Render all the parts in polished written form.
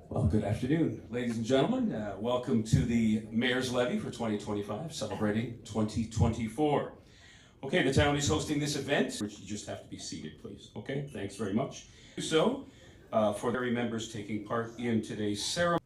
Well, good afternoon, ladies and gentlemen. Welcome to the Mayor's Levee for 2025, celebrating 2024. Okay, the town is hosting this event. You just have to be seated, please. Okay, thanks very much. So, for the members taking part in today's ceremony.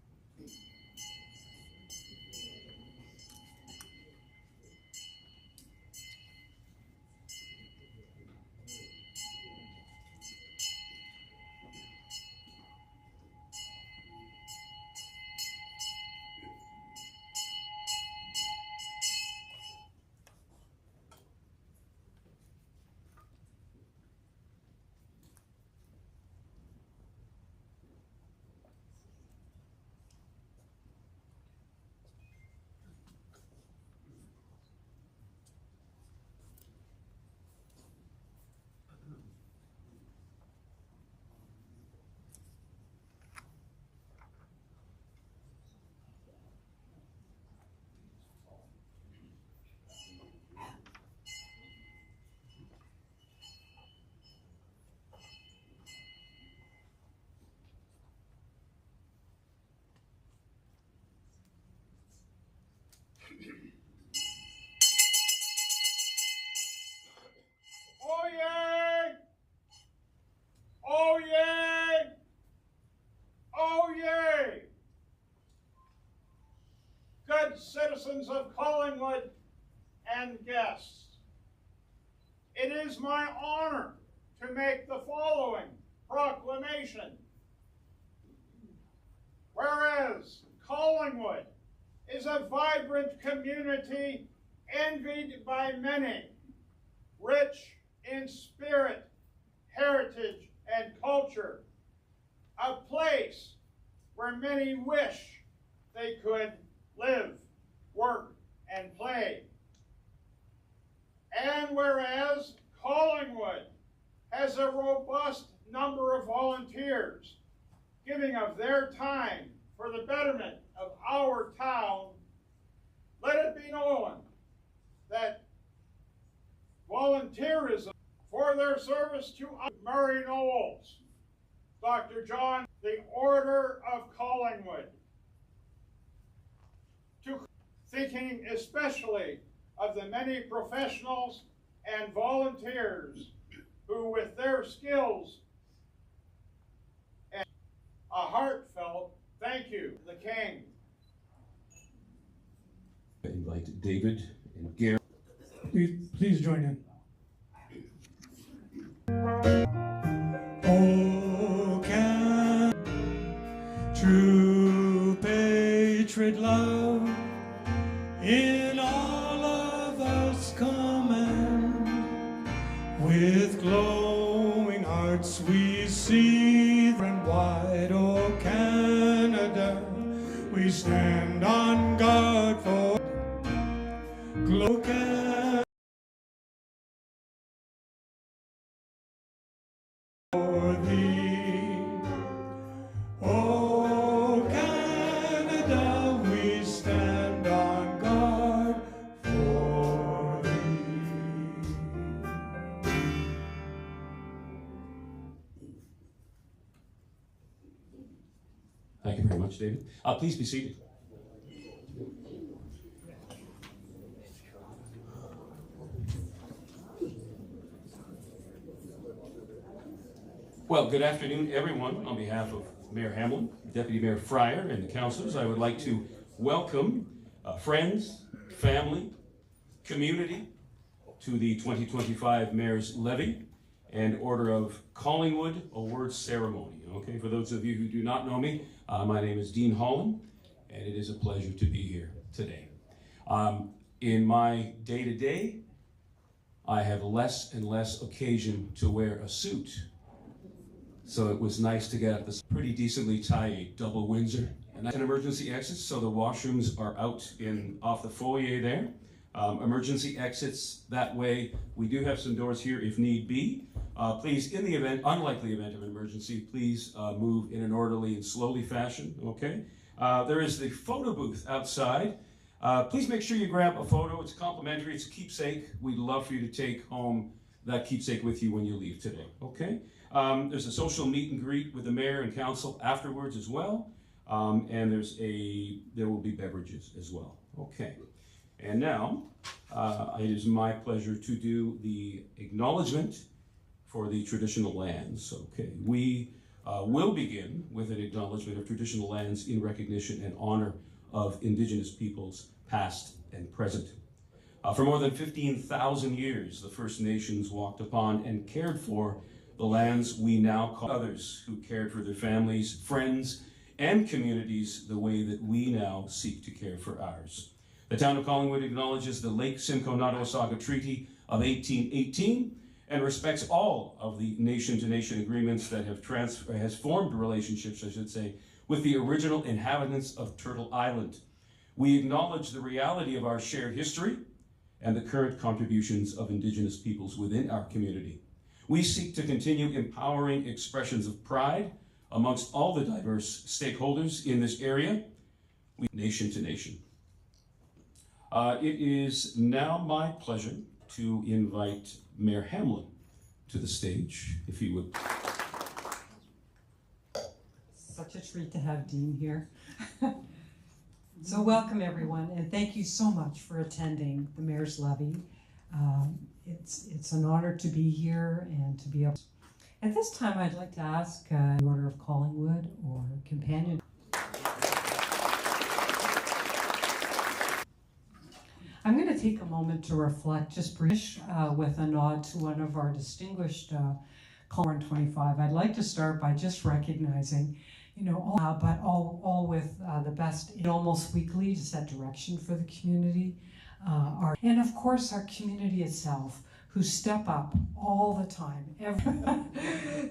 Oyez! Oyez! Oyez! Good citizens of Collingwood and guests, it is my honor to make the following proclamation. Whereas Collingwood is a vibrant community envied by many, rich in spirit, heritage, and culture, a place where many wish they could live, work, and play. And whereas Collingwood has a robust number of volunteers giving of their time for the betterment of our town, let it be known that volunteerism for their service to Murray Knowles, Dr. John, the Order of Collingwood, to thinking especially of the many professionals and volunteers who, with their skills and a heartfelt thank you, the King. I invite David and Gary. Please join in. Oh, can true patriot love in all of us command, with glowing hearts we see and wide, oh Canada, we stand on guard for glow for thee. Oh Canada, we stand on guard for thee. Thank you very much, David. Please be seated. Well, good afternoon, everyone. On behalf of Mayor Hamlin, Deputy Mayor Fryer, and the councillors, I would like to welcome friends, family, community to the 2025 Mayor's Levee and Order of Collingwood awards ceremony. Okay, for those of you who do not know me, my name is Dean Holland, and it is a pleasure to be here today. In my day-to-day, I have less and less occasion to wear a suit. So it was nice to get this pretty decently tied double Windsor. And an emergency exits, so the washrooms are out off the foyer there. Emergency exits that way. We do have some doors here if need be. Please, in the unlikely event of an emergency, please move in an orderly and slowly fashion, okay? There is the photo booth outside. Please make sure you grab a photo. It's complimentary, it's a keepsake. We'd love for you to take home that keepsake with you when you leave today, okay? There's a social meet and greet with the mayor and council afterwards as well. And there will be beverages as well, okay? And now, it is my pleasure to do the acknowledgement for the traditional lands, okay? We will begin with an acknowledgement of traditional lands in recognition and honor of Indigenous peoples past and present. For more than 15,000 years, the First Nations walked upon and cared for the lands we now call others, who cared for their families, friends, and communities the way that we now seek to care for ours. The Town of Collingwood acknowledges the 𝗖𝗍𝗹𝗶𝗶𝗄𝗏 Treaty of 1818 and respects all of the nation-to-nation agreements that has formed relationships, I should say, with the original inhabitants of Turtle Island. We acknowledge the reality of our shared history and the current contributions of Indigenous peoples within our community. We seek to continue empowering expressions of pride amongst all the diverse stakeholders in this area, nation to nation. It is now my pleasure to invite Mayor Hamlin to the stage, if he would. Such a treat to have Dean here. So welcome everyone, and thank you so much for attending the Mayor's Levee. It's an honor to be here and to be able. At this time, I'd like to ask the Order of Collingwood or companion. I'm going to take a moment to reflect, just briefly, with a nod to one of our distinguished Collingwood 25. I'd like to start by just recognizing, all with the best, almost weekly, to set direction for the community. And of course, our community itself, who step up all the time.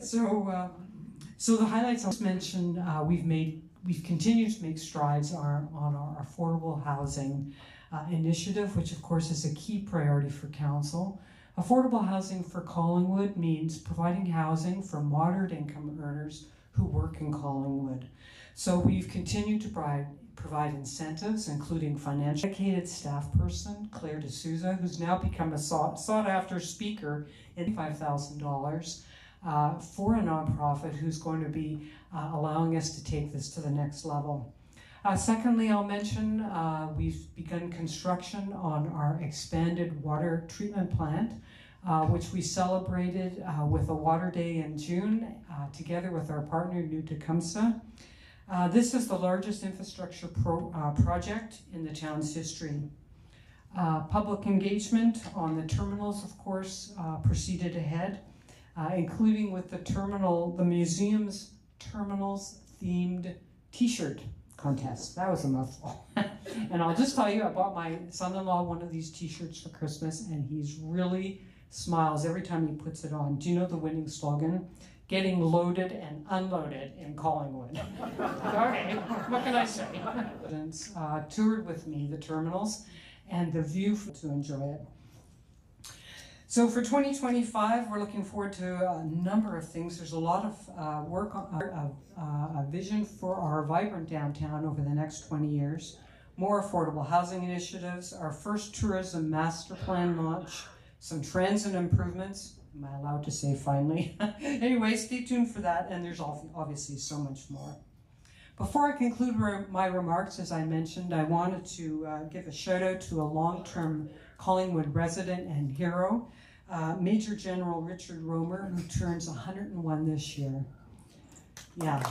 So the highlights I just mentioned, we've continued to make strides on our affordable housing initiative, which of course is a key priority for council. Affordable housing for Collingwood means providing housing for moderate income earners who work in Collingwood. So we've continued to provide incentives, including financial dedicated staff person, Claire D'Souza, who's now become a sought-after speaker in $5,000 for a nonprofit who's going to be allowing us to take this to the next level. Secondly, I'll mention we've begun construction on our expanded water treatment plant, which we celebrated with a water day in June, together with our partner, 𝗖𝗍𝗹𝗶𝗄𝗏. This is the largest infrastructure project in the town's history. Public engagement on the terminals, of course, proceeded ahead, including with the museum's terminals themed t-shirt contest. That was a mouthful. And I'll just tell you, I bought my son-in-law one of these t-shirts for Christmas, and he's really smiles every time he puts it on. Do you know the winning slogan? Getting loaded and unloaded in Collingwood. Okay, what can I say? Toured with me the terminals and the view to enjoy it. So for 2025, we're looking forward to a number of things. There's a lot of work on a vision for our vibrant downtown over the next 20 years, more affordable housing initiatives, our first tourism master plan launch, some transit improvements. Am I allowed to say finally? Anyway, stay tuned for that, and there's obviously so much more. Before I conclude my remarks, as I mentioned, I wanted to give a shout out to a long-term Collingwood resident and hero, Major General Richard Romer, who turns 101 this year. Yeah.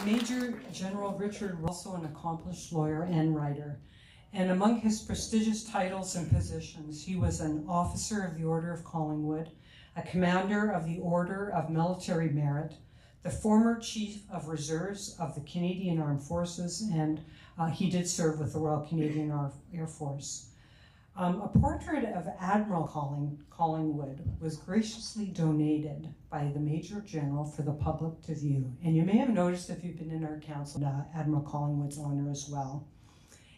Major General Richard was also an accomplished lawyer and writer. And among his prestigious titles and positions, he was an officer of the Order of Collingwood, a commander of the Order of Military Merit, the former Chief of Reserves of the Canadian Armed Forces, and he did serve with the Royal Canadian Air Force. A portrait of Admiral Collingwood was graciously donated by the Major General for the public to view. And you may have noticed if you've been in our council, Admiral Collingwood's honor as well.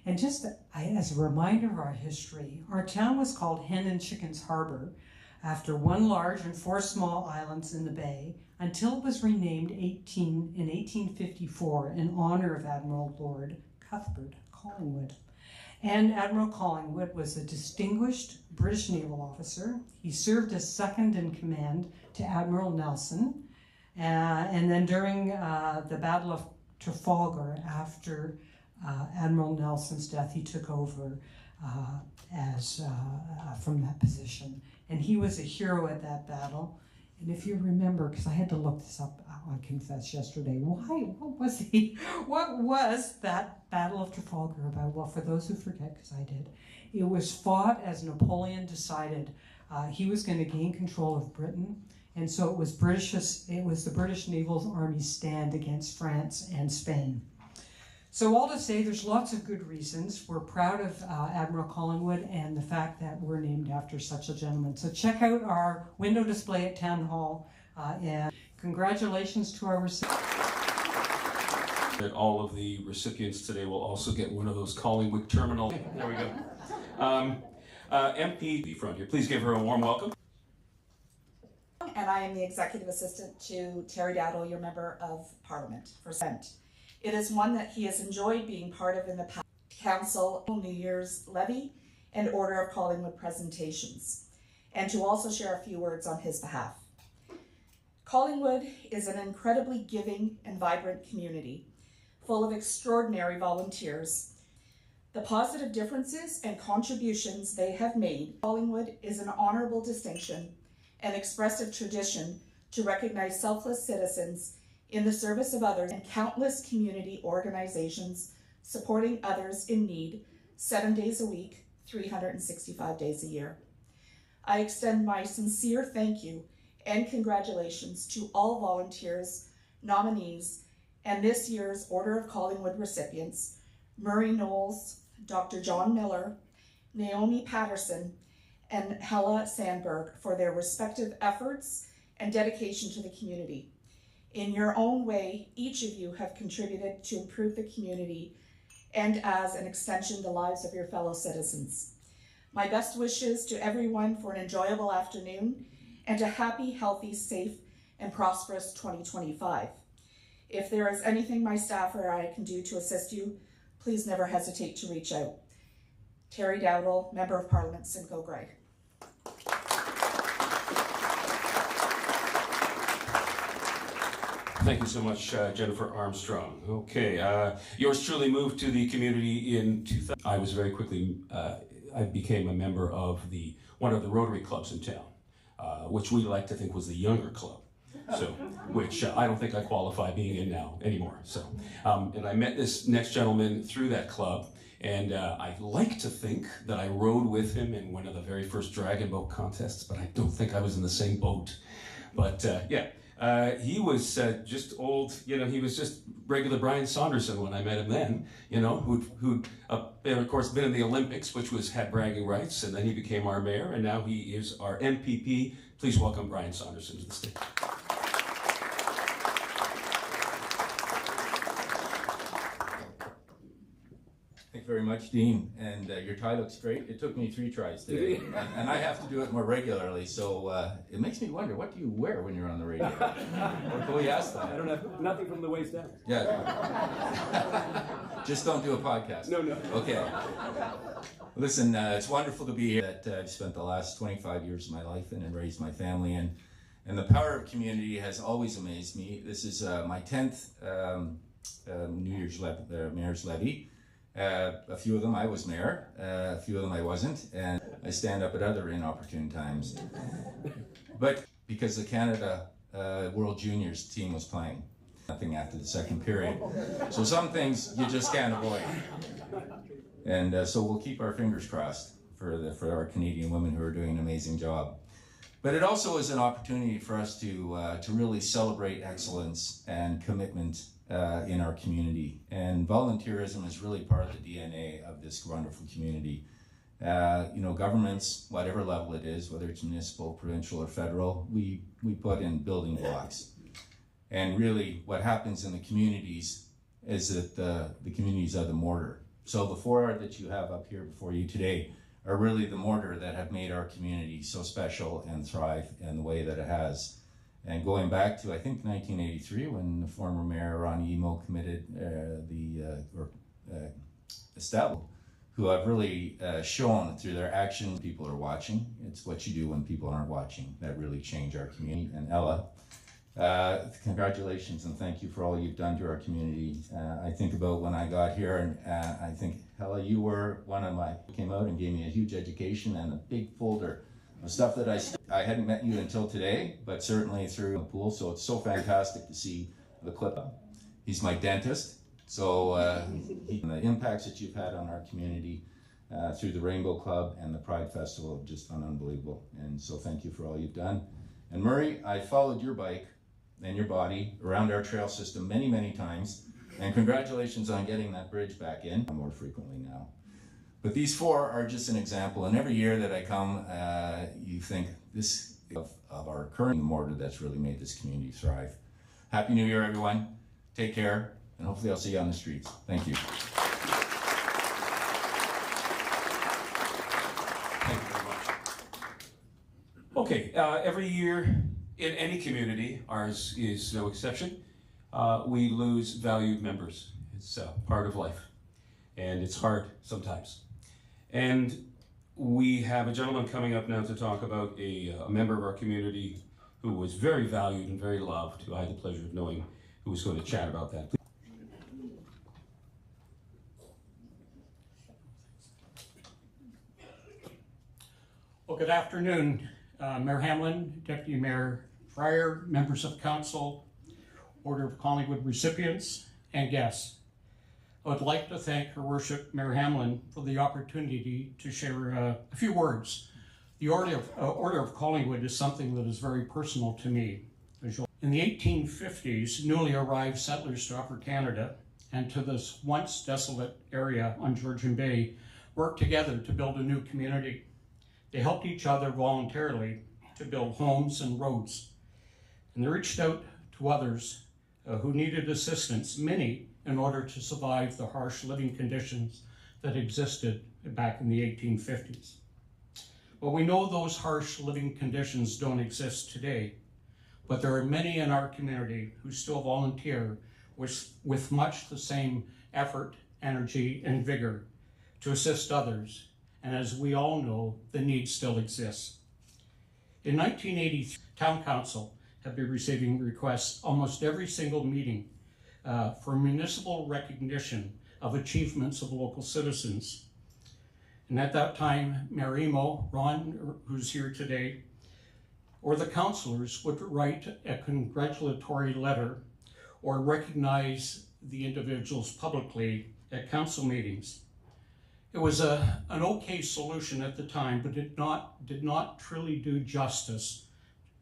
And just as a reminder of our history, our town was called Hen and Chickens Harbor after one large and four small islands in the bay until it was renamed in 1854 in honor of Admiral Lord 𝗖𝗍𝗹𝗶𝗿 Collingwood. And Admiral Collingwood was a distinguished British naval officer. He served as second in command to Admiral Nelson. And then during the Battle of Trafalgar, after Admiral Nelson's death, he took over from that position. And he was a hero at that battle. And if you remember, because I had to look this up on Confess yesterday, what was that Battle of Trafalgar about? Well, for those who forget, because I did, it was fought as Napoleon decided he was going to gain control of Britain. And so it was the British Naval Army's stand against France and Spain. So all to say, there's lots of good reasons. We're proud of Admiral Collingwood and the fact that we're named after such a gentleman. So check out our window display at Town Hall, and congratulations to our recipients. That all of the recipients today will also get one of those Collingwood terminal. There we go. MP, the front here, please give her a warm welcome. And I am the Executive Assistant to 𝗖𝗍𝗹𝗶𝗶𝗶𝗄, your Member of Parliament for Sent. It is one that he has enjoyed being part of in the past. Council, New Year's Levee, and Order of Collingwood presentations, and to also share a few words on his behalf. Collingwood is an incredibly giving and vibrant community, full of extraordinary volunteers. The positive differences and contributions they have made, Collingwood is an honorable distinction and expressive tradition to recognize selfless citizens in the service of others, and countless community organizations supporting others in need 7 days a week, 365 days a year. I extend my sincere thank you and congratulations to all volunteers, nominees, and this year's Order of Collingwood recipients, Murray Knowles, Dr. John Miller, Naomi Paterson, and Sandberg, for their respective efforts and dedication to the community. In your own way, each of you have contributed to improve the community and as an extension, the lives of your fellow citizens. My best wishes to everyone for an enjoyable afternoon and a happy, healthy, safe, and prosperous 2025. If there is anything my staff or I can do to assist you, please never hesitate to reach out. 𝗖𝗍𝗹𝗶𝗶𝗄, Member of Parliament, 𝗖𝗍𝗍𝗶𝗶𝗄. Thank you so much, Jennifer Armstrong. Okay, yours truly moved to the community in 2000. I was very quickly, I became a member of one of the Rotary clubs in town, which we like to think was the younger club. So, which I don't think I qualify being in now anymore. So, and I met this next gentleman through that club, and I like to think that I rode with him in one of the very first dragon boat contests, but I don't think I was in the same boat. But yeah. He was just old, he was just regular Brian Saunderson when I met him then, who'd of course been in the Olympics, which had bragging rights, and then he became our mayor, and now he is our MPP. Please welcome Brian Saunderson to the stage. Thank you very much, Dean, and your tie looks great. It took me 3 tries today, and I have to do it more regularly, so it makes me wonder, what do you wear when you're on the radio? Or can we ask that? I don't have nothing from the waist down. Yeah. Just don't do a podcast. No. Okay. Listen, it's wonderful to be here. That I've spent the last 25 years of my life in and raised my family in, and the power of community has always amazed me. This is my 10th New Year's Mayor's Levee. A few of them I was mayor, a few of them I wasn't, and I stand up at other inopportune times. But because the Canada World Juniors team was playing, nothing after the second period. So some things you just can't avoid. And so we'll keep our fingers crossed for our Canadian women who are doing an amazing job. But it also is an opportunity for us to really celebrate excellence and commitment in our community. And volunteerism is really part of the DNA of this wonderful community. You know, governments, whatever level it is, whether it's municipal, provincial, or federal, we put in building blocks. And really what happens in the communities is that the communities are the mortar. So the four that you have up here before you today are really the mortar that have made our community so special and thrive in the way that it has. And going back to, I think, 1983, when the former mayor, Ronnie Emo, committed established, who have really shown through their action, people are watching. It's what you do when people aren't watching that really change our community. And Ella, congratulations and thank you for all you've done to our community. I think about when I got here, and I think, Ella, you were one of my, came out and gave me a huge education and a big folder of stuff that I hadn't met you until today, but certainly through the pool. So it's so fantastic to see the clip. He's my dentist. So the impacts that you've had on our community through the Rainbow Club and the Pride Festival have just been unbelievable. And so thank you for all you've done. And Murray, I followed your bike and your body around our trail system many, many times. And congratulations on getting that bridge back in more frequently now. But these four are just an example. And every year that I come, you think this of our current mortar that's really made this community thrive. Happy New Year, everyone. Take care. And hopefully I'll see you on the streets. Thank you. Thank you very much. Okay, every year in any community, ours is no exception, we lose valued members. It's part of life, and it's hard sometimes. And we have a gentleman coming up now to talk about a member of our community who was very valued and very loved, who I had the pleasure of knowing, who was going to chat about that. Well, good afternoon, Mayor Hamlin, Deputy Mayor Fryer, members of council, Order of Collingwood recipients, and guests. I would like to thank Her Worship Mayor Hamlin for the opportunity to share a few words. The Order of Collingwood is something that is very personal to me. In the 1850s, newly arrived settlers to Upper Canada and to this once desolate area on Georgian Bay worked together to build a new community. They helped each other voluntarily to build homes and roads. And they reached out to others who needed assistance, many in order to survive the harsh living conditions that existed back in the 1850s. Well, we know those harsh living conditions don't exist today, but there are many in our community who still volunteer with much the same effort, energy, and vigor to assist others. And as we all know, the need still exists. In 1983, Town Council have been receiving requests almost every single meeting for municipal recognition of achievements of local citizens. And at that time, Mayor Emo, Ron, who's here today, or the councillors would write a congratulatory letter or recognize the individuals publicly at council meetings. It was an okay solution at the time, but did not truly do justice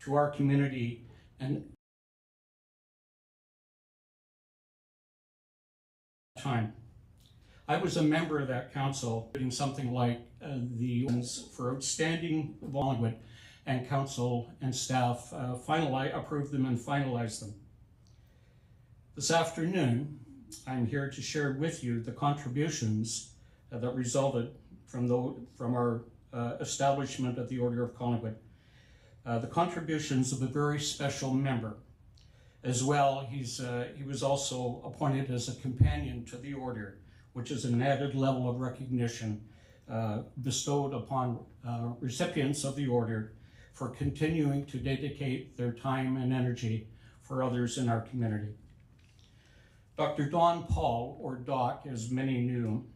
to our community. And time, I was a member of that council, doing something like the ones for outstanding Collingwood, and council and staff approved them and finalized them. This afternoon, I'm here to share with you the contributions that resulted from our establishment of the Order of Collingwood. The contributions of a very special member. As well, he was also appointed as a companion to the Order, which is an added level of recognition bestowed upon recipients of the Order for continuing to dedicate their time and energy for others in our community. Dr. Don Paul, or Doc as many knew,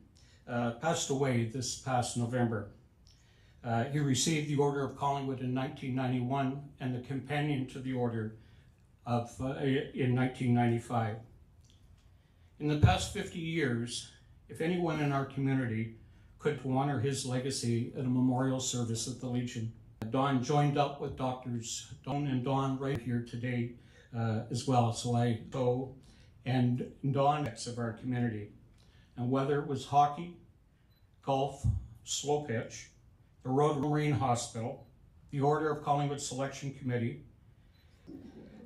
passed away this past November. He received the Order of Collingwood in 1991 and the Companion to the Order in 1995. In the past 50 years, if anyone in our community could honor his legacy at a memorial service at the Legion, Don joined up with Doctors Don and Don right here today as well. So I go and Don of our community. And whether it was hockey, golf, slow pitch, the Road Marine Hospital, the Order of Collingwood Selection Committee,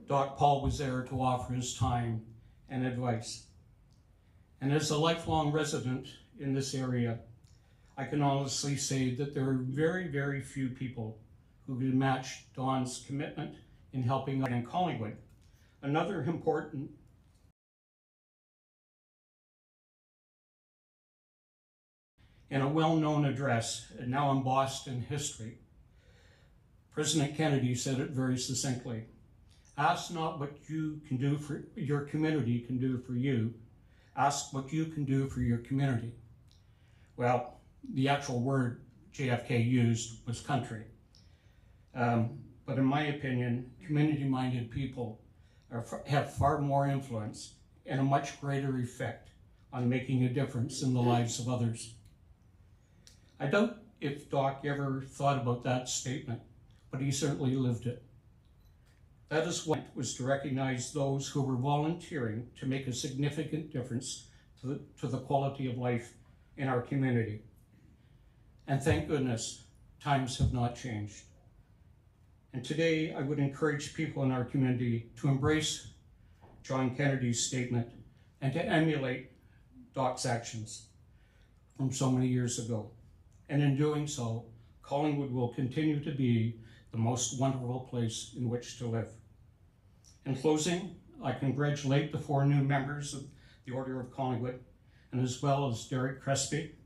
Doc Paul was there to offer his time and advice. And as a lifelong resident in this area, I can honestly say that there are very, very few people who can match Don's commitment in helping out in Collingwood. Another important in a well-known address, and now embossed in history, President Kennedy said it very succinctly: ask not what you can do for your community can do for you, ask what you can do for your community. Well, the actual word JFK used was country. But in my opinion, community-minded people have far more influence and a much greater effect on making a difference in the lives of others. I doubt if Doc ever thought about that statement, but he certainly lived it. That is what was to recognize those who were volunteering to make a significant difference to the quality of life in our community. And thank goodness, times have not changed. And today I would encourage people in our community to embrace John Kennedy's statement and to emulate Doc's actions from so many years ago. And in doing so, Collingwood will continue to be the most wonderful place in which to live. In closing, I congratulate the 4 new members of the Order of Collingwood, and as well as Derek Crespi.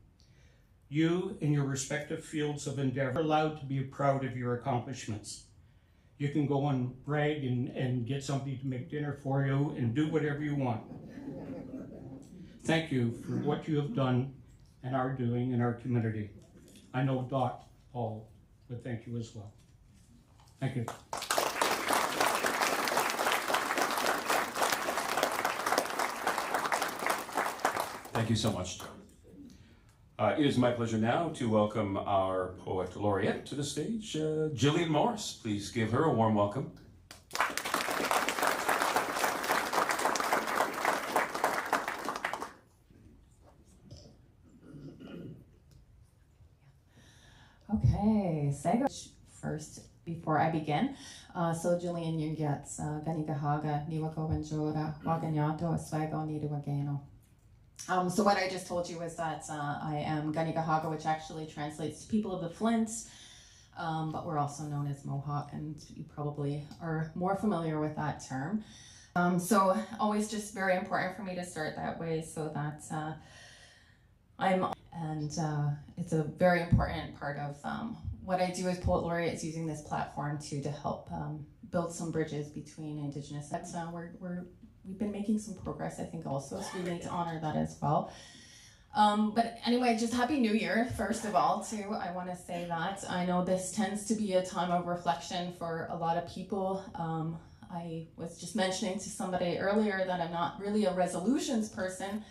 You, in your respective fields of endeavor, are allowed to be proud of your accomplishments. You can go and brag and get somebody to make dinner for you and do whatever you want. Thank you for what you have done and are doing in our community. I know Doc Paul would thank you as well. Thank you. Thank you so much, Joe. It is my pleasure now to welcome our poet laureate to the stage, Jillian Morris. Please give her a warm welcome. Okay, Sego first before I begin. So Jillian Yungets, Ganigahaga, Niwako Venjora, Waganyato, Swego, Niduagano. So what I just told you was that I am Ganigahaga, which actually translates to people of the Flints, but we're also known as Mohawk, and you probably are more familiar with that term. So always just very important for me to start that way so that it's a very important part of what I do as Poet Laureate is using this platform to help build some bridges between Indigenous. We've been making some progress, I think, also, so we need to honor that as well. But anyway, just Happy New Year, first of all, too. I want to say that. I know this tends to be a time of reflection for a lot of people. I was just mentioning to somebody earlier that I'm not really a resolutions person,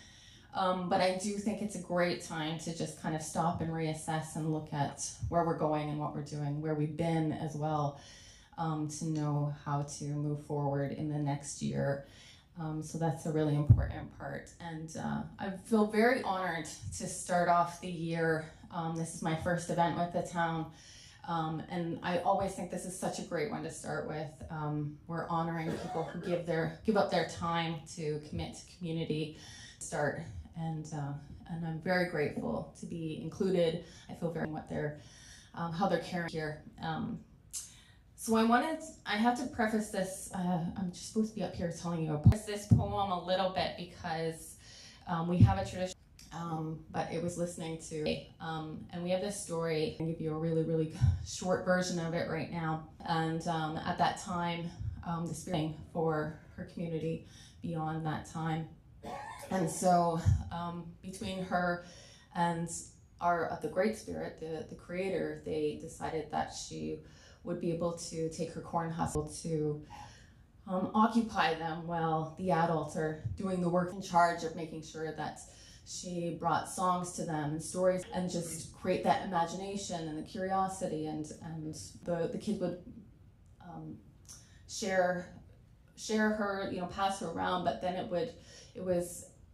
but I do think it's a great time to just kind of stop and reassess and look at where we're going and what we're doing, where we've been as well, to know how to move forward in the next year. So that's a really important part. And I feel very honored to start off the year. This is my first event with the town. And I always think this is such a great one to start with. We're honoring people who give up their time to commit to community start. And I'm very grateful to be included. I feel very how they're caring here. So I have to preface this, I'm just supposed to be up here telling you this poem a little bit because we have a tradition, but it was listening to, and we have this story. I'll give you a really, really short version of it right now. And at that time, the spirit for her community beyond that time. And so between her And the Great Spirit, the creator, they decided that she would be able to take her corn husk to occupy them while the adults are doing the work, in charge of making sure that she brought songs to them and stories, and just create that imagination and the curiosity, and the kids would share her, pass her around. But then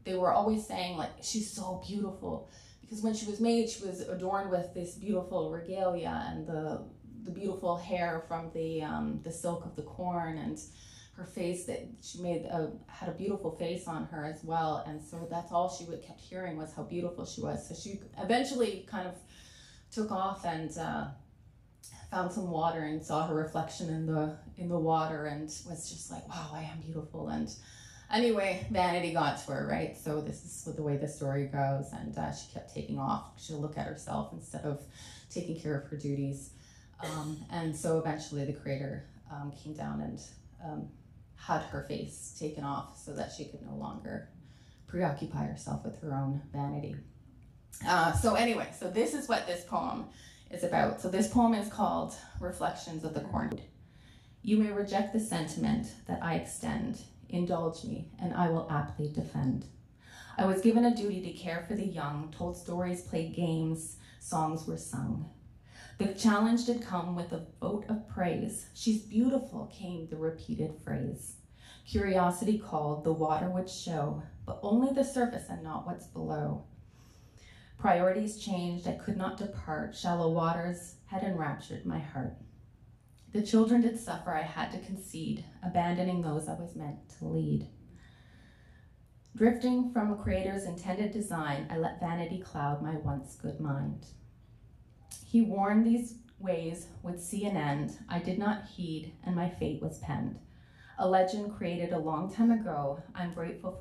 they were always saying, like, she's so beautiful, because when she was made, she was adorned with this beautiful regalia and the beautiful hair from the silk of the corn, and her face that she made had a beautiful face on her as well. And so that's all she kept hearing, was how beautiful she was. So she eventually kind of took off and found some water and saw her reflection in the water, and was just like, wow, I am beautiful. And anyway, vanity got to her, right? So this is the way the story goes. And she kept taking off. She'll look at herself instead of taking care of her duties. And so eventually the creator came down and had her face taken off so that she could no longer preoccupy herself with her own vanity. So this is what this poem is about. So this poem is called Reflections of the Corn. You may reject the sentiment that I extend. Indulge me, and I will aptly defend. I was given a duty to care for the young, told stories, played games, songs were sung. The challenge did come with a vote of praise. She's beautiful, came the repeated phrase. Curiosity called, the water would show, but only the surface and not what's below. Priorities changed, I could not depart. Shallow waters had enraptured my heart. The children did suffer, I had to concede, abandoning those I was meant to lead. Drifting from a creator's intended design, I let vanity cloud my once good mind. He warned these ways would see an end. I did not heed, and my fate was penned. A legend created a long time ago. I'm grateful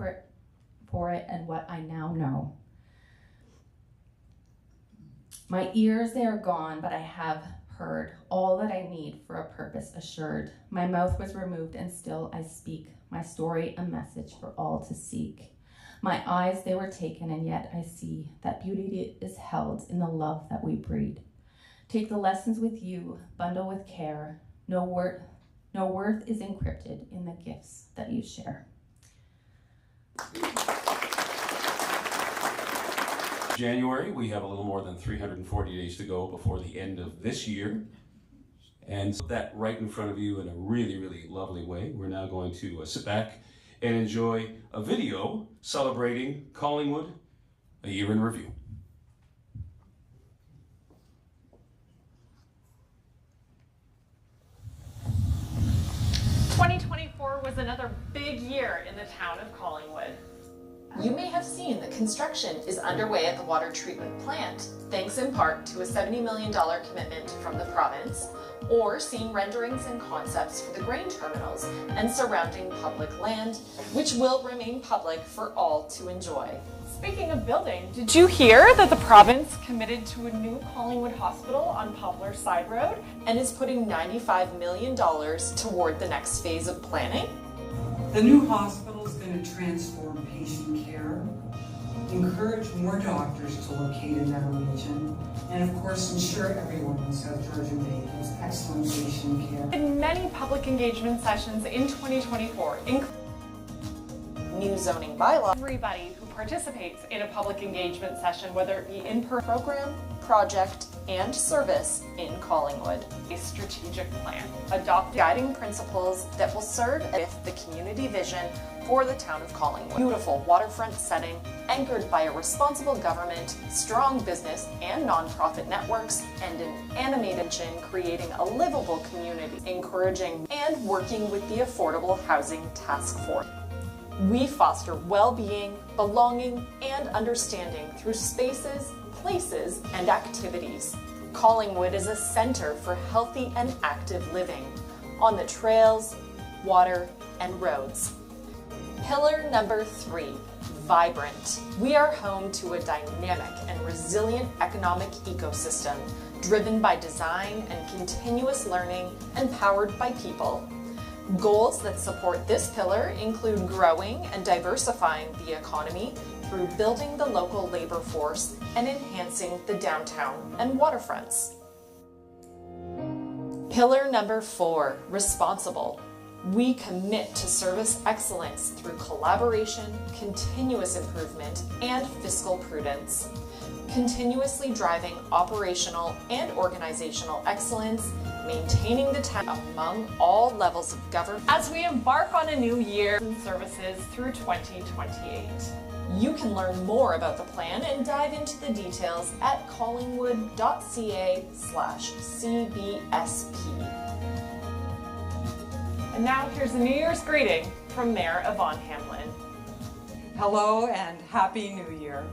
for it and what I now know. My ears, they are gone, but I have heard all that I need for a purpose assured. My mouth was removed, and still I speak. My story, a message for all to seek. My eyes, they were taken, and yet I see that beauty is held in the love that we breed. Take the lessons with you, bundle with care. No worth is encrypted in the gifts that you share. January, we have a little more than 340 days to go before the end of this year. And that right in front of you in a really, really lovely way. We're now going to sit back and enjoy a video celebrating Collingwood, a year in review. Was another big year in the town of Collingwood. You may have seen that construction is underway at the water treatment plant, thanks in part to a $70 million commitment from the province, or seen renderings and concepts for the grain terminals and surrounding public land, which will remain public for all to enjoy. Speaking of building, did you hear that the province committed to a new Collingwood hospital on Poplar Side Road and is putting $95 million toward the next phase of planning? The new hospital is going to transform patient care, encourage more doctors to locate in that region, and of course ensure everyone in South Georgian Bay gets excellent patient care. In many public engagement sessions in 2024, including new zoning bylaw. Everybody who participates in a public engagement session, whether it be in per program, project, and service in Collingwood. A strategic plan, adopt guiding principles that will serve with the community vision for the town of Collingwood. Beautiful waterfront setting, anchored by a responsible government, strong business and nonprofit networks, and an animated vision creating a livable community, encouraging and working with the Affordable Housing Task Force. We foster well-being, belonging, and understanding through spaces, places, and activities. Collingwood is a center for healthy and active living on the trails, water, and roads. Pillar number 3, vibrant. We are home to a dynamic and resilient economic ecosystem driven by design and continuous learning and powered by people. Goals that support this pillar include growing and diversifying the economy through building the local labor force and enhancing the downtown and waterfronts. Pillar number 4, responsible. We commit to service excellence through collaboration, continuous improvement, and fiscal prudence. Continuously driving operational and organizational excellence, maintaining the town among all levels of government As we embark on a new year and services through 2028. You can learn more about the plan and dive into the details at collingwood.ca/CBSP. And now here's a New Year's greeting from Mayor Yvonne Hamlin. Hello and Happy New Year.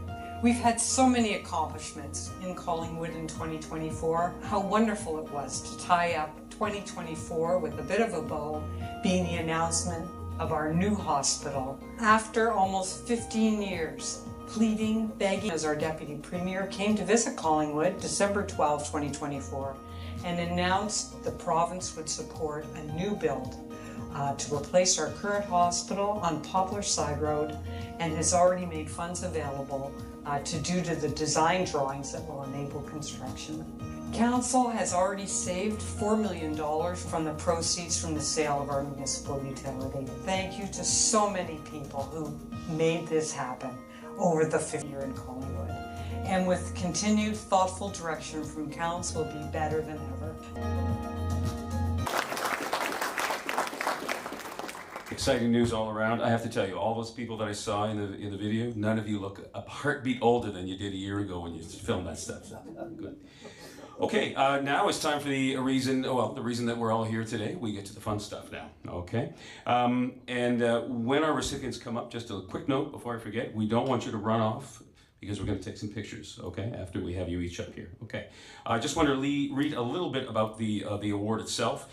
We've had so many accomplishments in Collingwood in 2024. How wonderful it was to tie up 2024 with a bit of a bow, being the announcement of our new hospital. After almost 15 years, pleading, begging, as our Deputy Premier came to visit Collingwood December 12, 2024, and announced the province would support a new build to replace our current hospital on Poplar Side Road, and has already made funds available to the design drawings that will enable construction. Council has already saved $4 million from the proceeds from the sale of our municipal utility. Thank you to so many people who made this happen over the 5th year in Collingwood. And with continued thoughtful direction from Council, will be better than ever. Exciting news all around. I have to tell you, all those people that I saw in the video, none of you look a heartbeat older than you did a year ago when you filmed that stuff. Good. Okay, now it's time for the reason that we're all here today. We get to the fun stuff now, okay? When our recipients come up, just a quick note before I forget, we don't want you to run off because we're going to take some pictures, okay, after we have you each up here, okay? I just want to read a little bit about the award itself.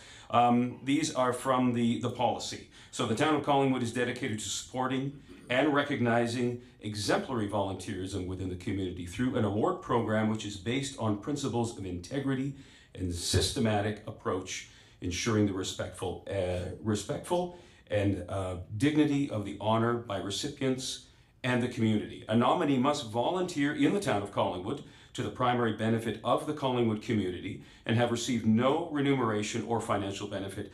These are from the policy. So the Town of Collingwood is dedicated to supporting and recognizing exemplary volunteerism within the community through an award program which is based on principles of integrity and systematic approach, ensuring the respectful and dignity of the honor by recipients and the community. A nominee must volunteer in the Town of Collingwood to the primary benefit of the Collingwood community and have received no remuneration or financial benefit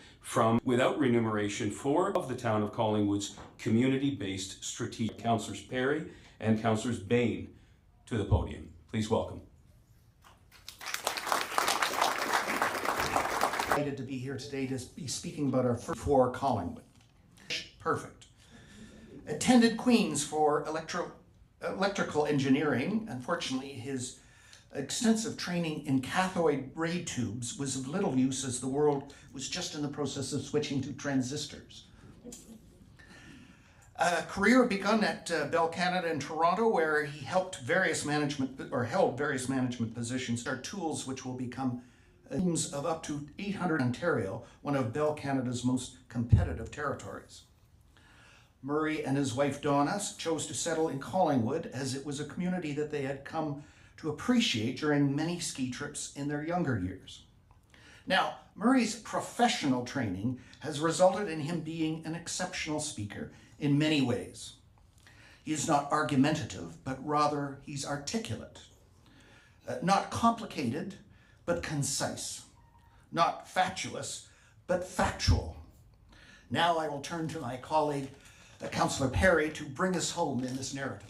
without remuneration of the Town of Collingwood's community-based strategic. Councillors Perry and Councillors Bain to the podium. Please welcome. Excited to be here today to be speaking about our for Collingwood. Perfect. Attended Queen's for electrical engineering. Unfortunately, his extensive training in cathode ray tubes was of little use as the world was just in the process of switching to transistors. A career begun at Bell Canada in Toronto, where he held various management positions. Are tools which will become teams of up to 800 Ontario, one of Bell Canada's most competitive territories. Murray and his wife Donna chose to settle in Collingwood as it was a community that they had come to appreciate during many ski trips in their younger years. Now, Murray's professional training has resulted in him being an exceptional speaker in many ways. He is not argumentative, but rather he's articulate. Not complicated, but concise. Not fatuous, but factual. Now I will turn to my colleague, Councillor Perry, to bring us home in this narrative.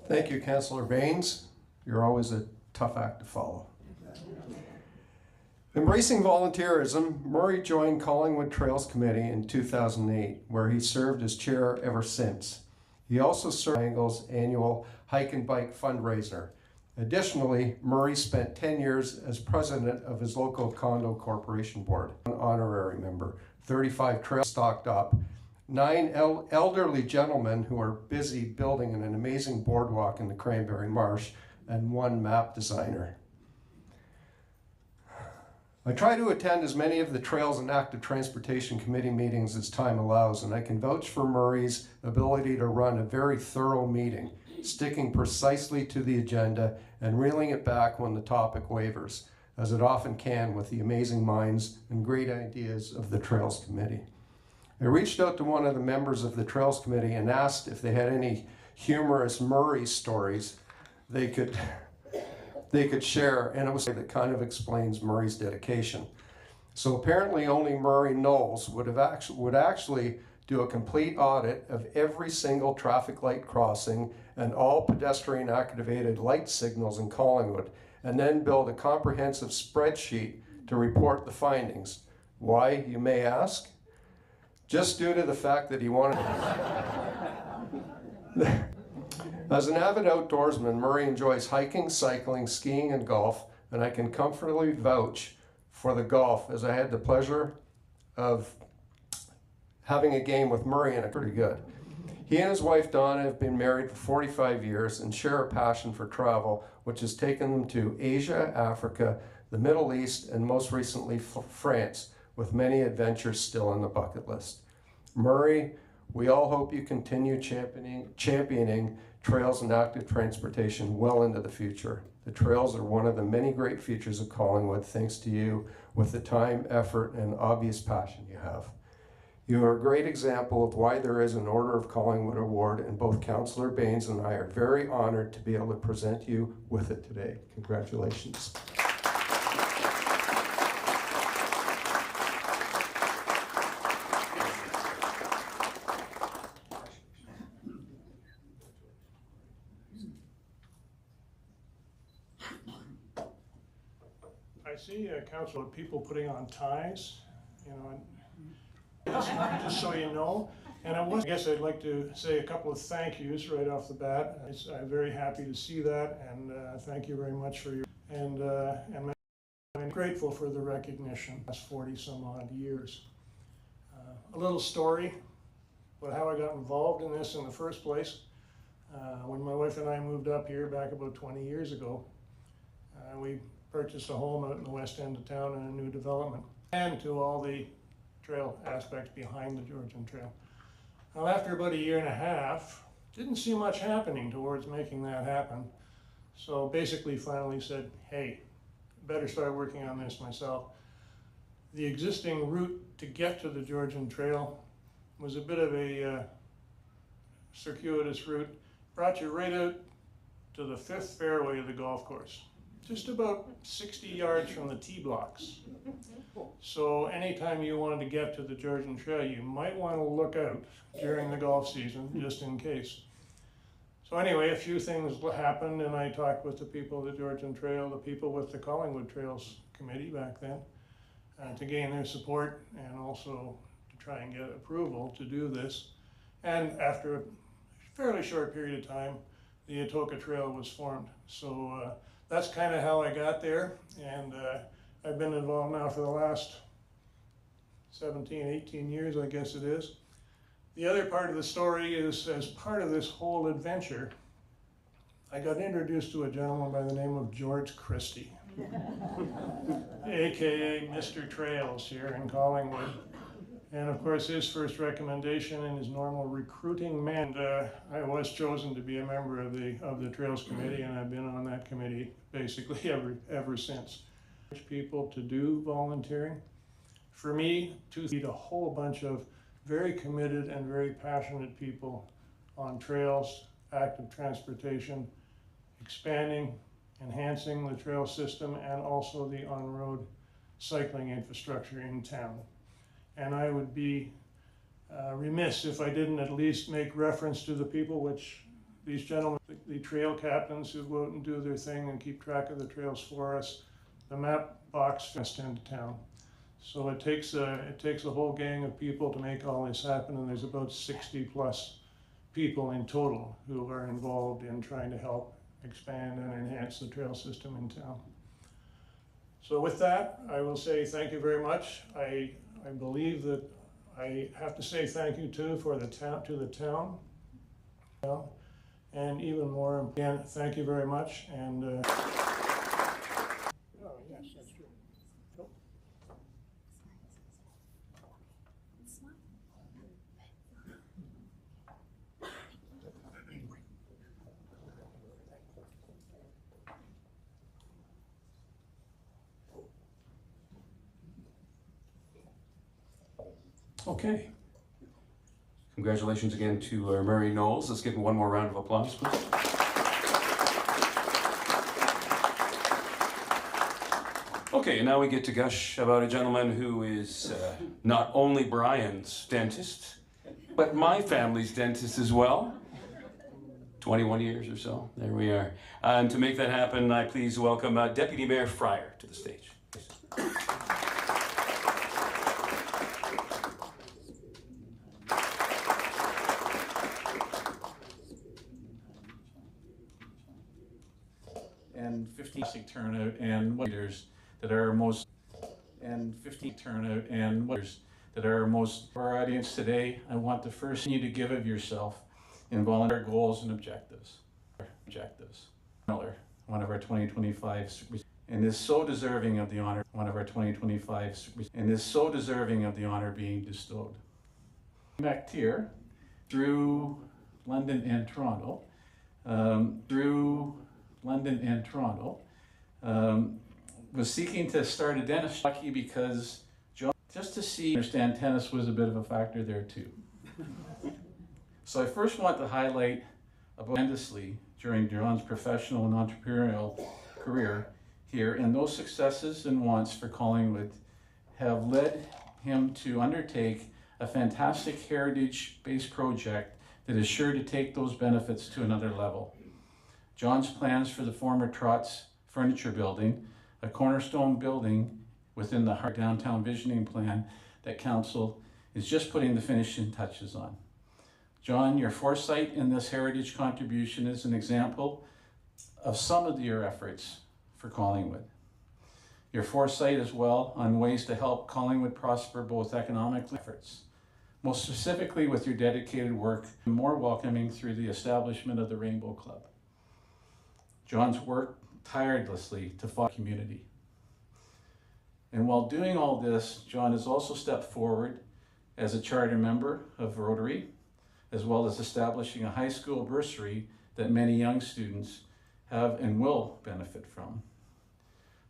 Thank you, Councillor Baines. You're always a tough act to follow. Embracing volunteerism, Murray joined Collingwood Trails Committee in 2008, where he served as chair ever since. He also served Angle's annual hike and bike fundraiser. Additionally, Murray spent 10 years as president of his local condo corporation board, an honorary member, 35 trails stocked up, 9 elderly gentlemen who are busy building an amazing boardwalk in the Cranberry Marsh, and 1 map designer. I try to attend as many of the Trails and Active Transportation Committee meetings as time allows, and I can vouch for Murray's ability to run a very thorough meeting, sticking precisely to the agenda and reeling it back when the topic wavers, as it often can with the amazing minds and great ideas of the Trails Committee. I reached out to one of the members of the Trails Committee and asked if they had any humorous Murray stories they could share, and it was that kind of explains Murray's dedication. So apparently only Murray Knowles would actually do a complete audit of every single traffic light crossing and all pedestrian activated light signals in Collingwood, and then build a comprehensive spreadsheet to report the findings. Why, you may ask? Just due to the fact that he wanted As an avid outdoorsman, Murray enjoys hiking, cycling, skiing, and golf, and I can comfortably vouch for the golf, as I had the pleasure of having a game with Murray, and it's pretty good. He and his wife Donna have been married for 45 years and share a passion for travel, which has taken them to Asia, Africa, the Middle East, and most recently France, with many adventures still on the bucket list. Murray, we all hope you continue championing trails and active transportation well into the future. The trails are one of the many great features of Collingwood, thanks to you with the time, effort, and obvious passion you have. You are a great example of why there is an Order of Collingwood award, and both Councillor Baines and I are very honored to be able to present you with it today. Congratulations. I see a council of people putting on ties, you know, and just so you know. And I guess I'd like to say a couple of thank yous right off the bat. I'm very happy to see that, and thank you very much for your, and I'm grateful for the recognition. Last 40 some odd years. A little story about how I got involved in this in the first place. When my wife and I moved up here back about 20 years ago, we purchased a home out in the west end of town in a new development, and to all the trail aspects behind the Georgian Trail. Well, after about a year and a half, didn't see much happening towards making that happen. So basically finally said, hey, better start working on this myself. The existing route to get to the Georgian Trail was a bit of a circuitous route. Brought you right out to the 5th fairway of the golf course, just about 60 yards from the tee blocks. So anytime you wanted to get to the Georgian Trail, you might want to look out during the golf season, just in case. So anyway, a few things happened, and I talked with the people of the Georgian Trail, the people with the Collingwood Trails Committee back then, to gain their support and also to try and get approval to do this. And after a fairly short period of time, the 𝗖𝗍𝗃𝗃 Trail was formed. So that's kind of how I got there, and I've been involved now for the last 17, 18 years, I guess it is. The other part of the story is, as part of this whole adventure, I got introduced to a gentleman by the name of George Christie, aka Mr. Trails here in Collingwood. And of course, his first recommendation in his normal recruiting man, I was chosen to be a member of the Trails Committee, and I've been on that committee basically ever since. People to do volunteering. For me, to meet a whole bunch of very committed and very passionate people on trails, active transportation, expanding, enhancing the trail system, and also the on-road cycling infrastructure in town. And I would be remiss if I didn't at least make reference to the people which these gentlemen, the trail captains who go out and do their thing and keep track of the trails for us, the map box west end of town. So it takes a whole gang of people to make all this happen, and there's about 60 plus people in total who are involved in trying to help expand and enhance the trail system in town. So with that, I will say thank you very much. I believe that I have to say thank you too to the town, and even more again, thank you very much. And oh yes, that's true. Nope. Okay, Congratulations again to Murray Knowles. Let's give him one more round of applause, please. Okay, and now we get to gush about a gentleman who is not only Brian's dentist, but my family's dentist as well. 21 years or so, there we are. And to make that happen, I please welcome Deputy Mayor Fryer to the stage. And 15 turnout and leaders that are most turnout and leaders that are most for our audience today. I want to first need to give of yourself in volunteer goals and objectives. Miller, one of our 2025 and is so deserving of the honor, one of our 2025 and is so deserving of the honor being bestowed. Back here through London and Toronto, was seeking to start a dentist. Lucky because John, just to see, understand tennis was a bit of a factor there too. So I first want to highlight tremendously during John's professional and entrepreneurial career here, and those successes and wants for Collingwood have led him to undertake a fantastic heritage-based project that is sure to take those benefits to another level. John's plans for the former Trot's Furniture Building, a cornerstone building within the heart downtown visioning plan that Council is just putting the finishing touches on. John, your foresight in this heritage contribution is an example of some of your efforts for Collingwood. Your foresight as well on ways to help Collingwood prosper both economically and efforts, most specifically with your dedicated work and more welcoming through the establishment of the Rainbow Club. John's worked tirelessly to foster community. And while doing all this, John has also stepped forward as a charter member of Rotary, as well as establishing a high school bursary that many young students have and will benefit from.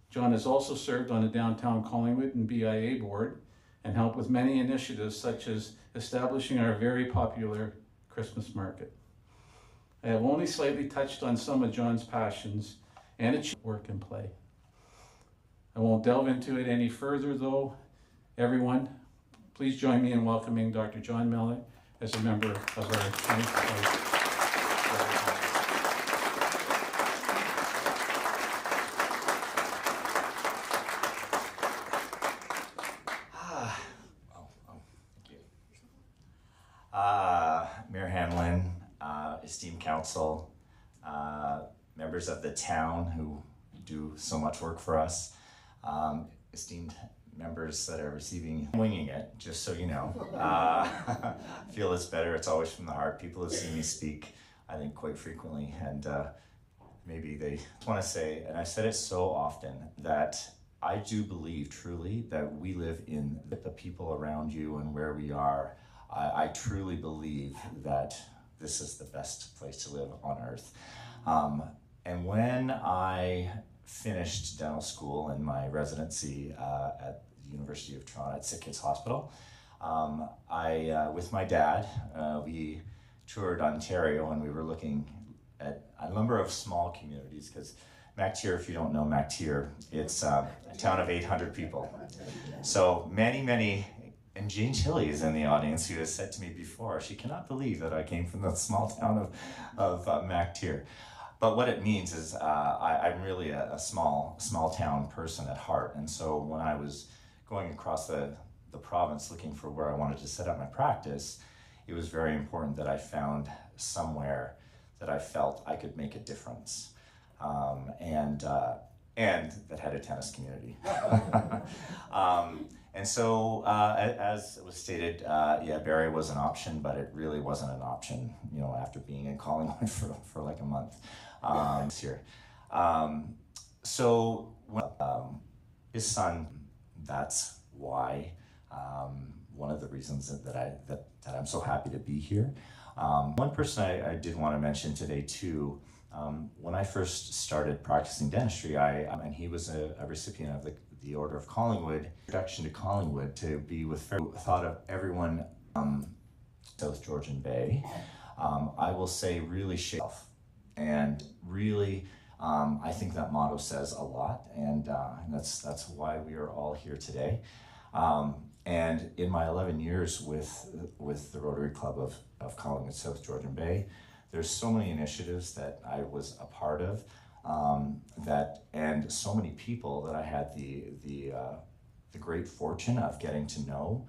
John has also served on the Downtown Collingwood and BIA board and helped with many initiatives such as establishing our very popular Christmas market. I have only slightly touched on some of John's passions and its work and play. I won't delve into it any further though. Everyone, please join me in welcoming Dr. John Miller as a member of our 2025. Mayor Hamlin, esteemed council, members of the town who do so much work for us, esteemed members that are winging it, just so you know. Feel it's better, it's always from the heart. People have seen me speak, I think, quite frequently, and maybe they want to say, and I've said it so often, that I do believe truly that we live in the people around you and where we are. I truly believe that this is the best place to live on earth. And when I finished dental school and my residency at the University of Toronto at Sick Kids Hospital, with my dad, we toured Ontario and we were looking at a number of small communities, because MacTier, if you don't know MacTier, it's a town of 800 people. So many, and Jane Chilly is in the audience, who has said to me before, she cannot believe that I came from the small town of MacTier. But what it means is I'm really a small town person at heart. And so when I was going across the province looking for where I wanted to set up my practice, it was very important that I found somewhere that I felt I could make a difference. And that had a tennis community. And so, as was stated, yeah, Barrie was an option, but it really wasn't an option, you know, after being in Collingwood for like a month here. So, his son, that's why, one of the reasons that I'm so happy to be here. One person I did want to mention today too, when I first started practicing dentistry, and he was a recipient of the Order of Collingwood, introduction to Collingwood, to be with thought of everyone South Georgian Bay, I will say really shelf. And really, I think that motto says a lot, and that's why we are all here today. And in my 11 years with the Rotary Club of Collingwood, South Georgian Bay, there's so many initiatives that I was a part of, and so many people that I had the great fortune of getting to know,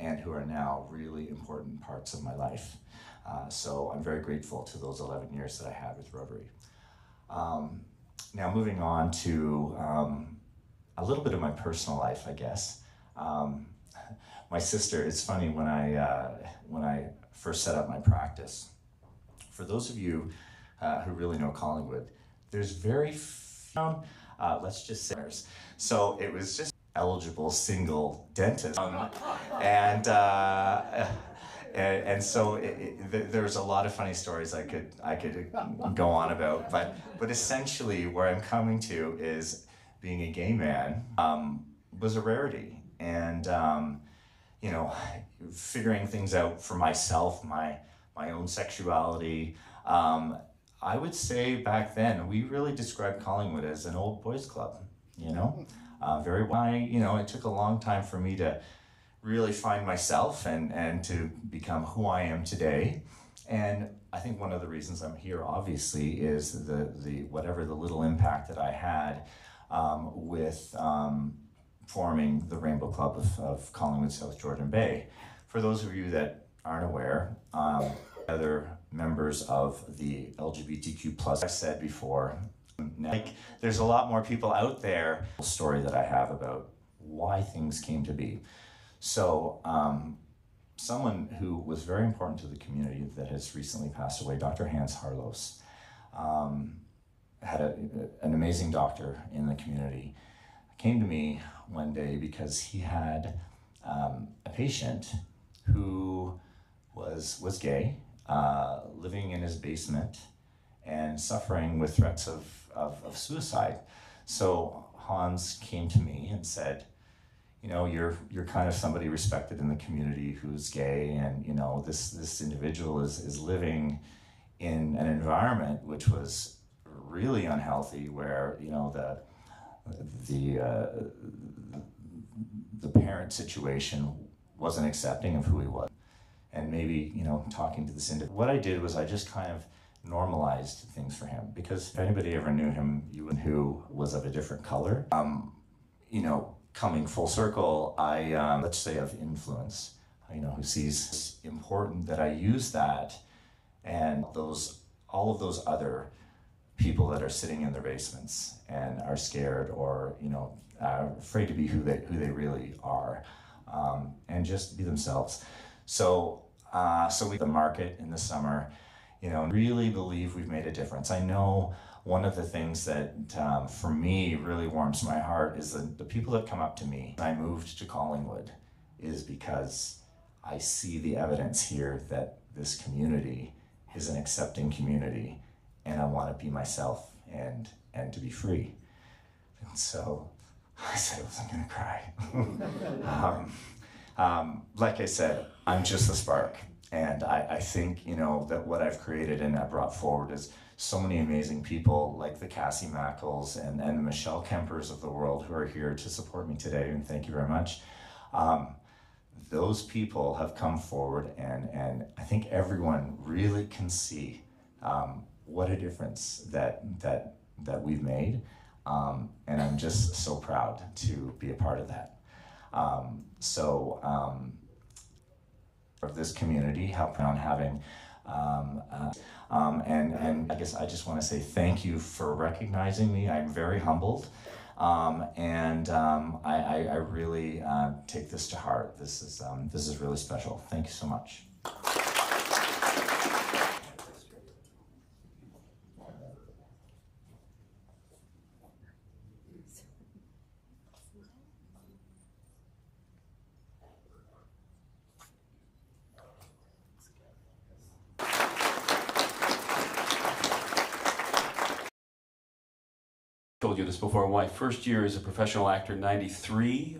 and who are now really important parts of my life. So I'm very grateful to those 11 years that I had with Rotary. Now moving on to a little bit of my personal life, I guess. My sister, it's funny, when I first set up my practice, for those of you who really know Collingwood, there's very few, let's just say, so it was just eligible single dentist, and so there's a lot of funny stories I could go on about, but essentially where I'm coming to is being a gay man was a rarity, and you know, figuring things out for myself, my own sexuality. I would say back then we really described Collingwood as an old boys club, you know. You know, it took a long time for me to really find myself and to become who I am today. And I think one of the reasons I'm here, obviously, is the whatever the little impact that I had with forming the Rainbow Club of Collingwood, South Georgian Bay. For those of you that aren't aware, other members of the LGBTQ+, I said before, like, there's a lot more people out there. Story that I have about why things came to be. So someone who was very important to the community that has recently passed away, Dr. Hans Harlos, had an amazing doctor in the community, came to me one day because he had a patient who was gay, living in his basement and suffering with threats of suicide. So Hans came to me and said, you know, you're kind of somebody respected in the community who's gay, and you know, this individual is living in an environment which was really unhealthy, where, you know, the parent situation wasn't accepting of who he was. And maybe, you know, talking to this individual, what I did was I just kind of normalized things for him, because if anybody ever knew him, who was of a different color, you know, coming full circle, I, let's say of influence, you know, who sees it's important that I use that, and all of those other people that are sitting in their basements and are scared, or, you know, are afraid to be who they really are, and just be themselves. So we the market in the summer, you know, really believe we've made a difference. I know one of the things that for me really warms my heart is the people that come up to me. I moved to Collingwood is because I see the evidence here that this community is an accepting community, and I want to be myself and to be free. And so I said I wasn't gonna cry. Like I said, I'm just the spark. And I think, you know, that what I've created and I brought forward is so many amazing people like the 𝗖cie𝗹𝗹𝗶𝗴𝗄𝐿 and the Michelle Kempers of the world who are here to support me today, and thank you very much. Those people have come forward, and I think everyone really can see what a difference that we've made, and I'm just so proud to be a part of that. Of this community, helping on having, and I guess I just want to say thank you for recognizing me. I'm very humbled, and I really take this to heart. This is really special. Thank you so much. Told you this before. My first year as a professional actor, 93.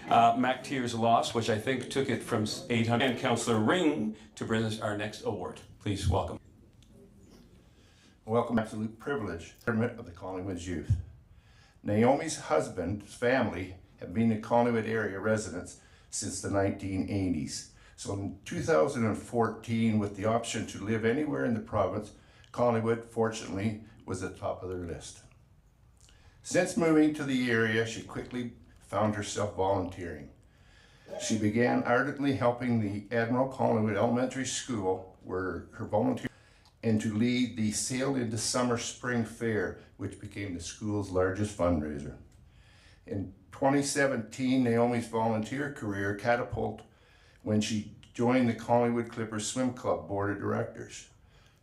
Mac Tears Lost, which I think took it from 800. And Councillor Ring to bring us our next award. Please welcome. Welcome, absolute privilege, of the Collingwood youth. Naomi's husband's family have been in Collingwood area residents since the 1980s. So in 2014, with the option to live anywhere in the province, Collingwood, fortunately, was at the top of their list. Since moving to the area, she quickly found herself volunteering. She began ardently helping the Admiral Collingwood Elementary School, where her volunteer, and to lead the Sail into Summer Spring Fair, which became the school's largest fundraiser. In 2017, Naomi's volunteer career catapulted when she joined the Collingwood Clippers Swim Club Board of Directors.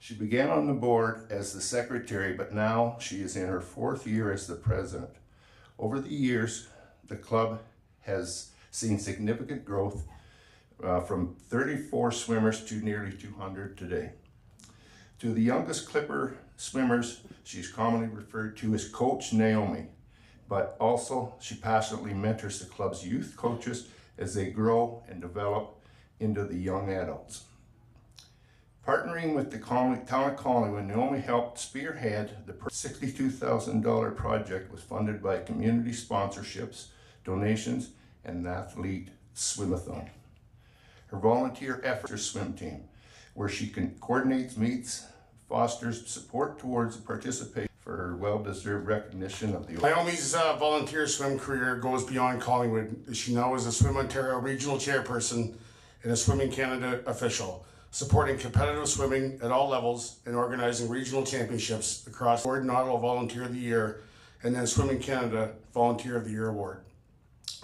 She began on the board as the secretary, but now she is in her 4th year as the president. Over the years, the club has seen significant growth from 34 swimmers to nearly 200 today. To the youngest Clipper swimmers, she's commonly referred to as Coach Naomi, but also she passionately mentors the club's youth coaches as they grow and develop into the young adults. Partnering with the Town of Collingwood, Naomi helped spearhead the $62,000 project was funded by community sponsorships, donations, and an athlete swim-a-thon. Her volunteer efforts swim team, where she coordinates meets, fosters support towards participation for her well-deserved recognition of the... Naomi's volunteer swim career goes beyond Collingwood. She now is a Swim Ontario regional chairperson and a Swimming Canada official, supporting competitive swimming at all levels and organizing regional championships across the Gordon Ottawa Volunteer of the Year and then Swimming Canada Volunteer of the Year Award.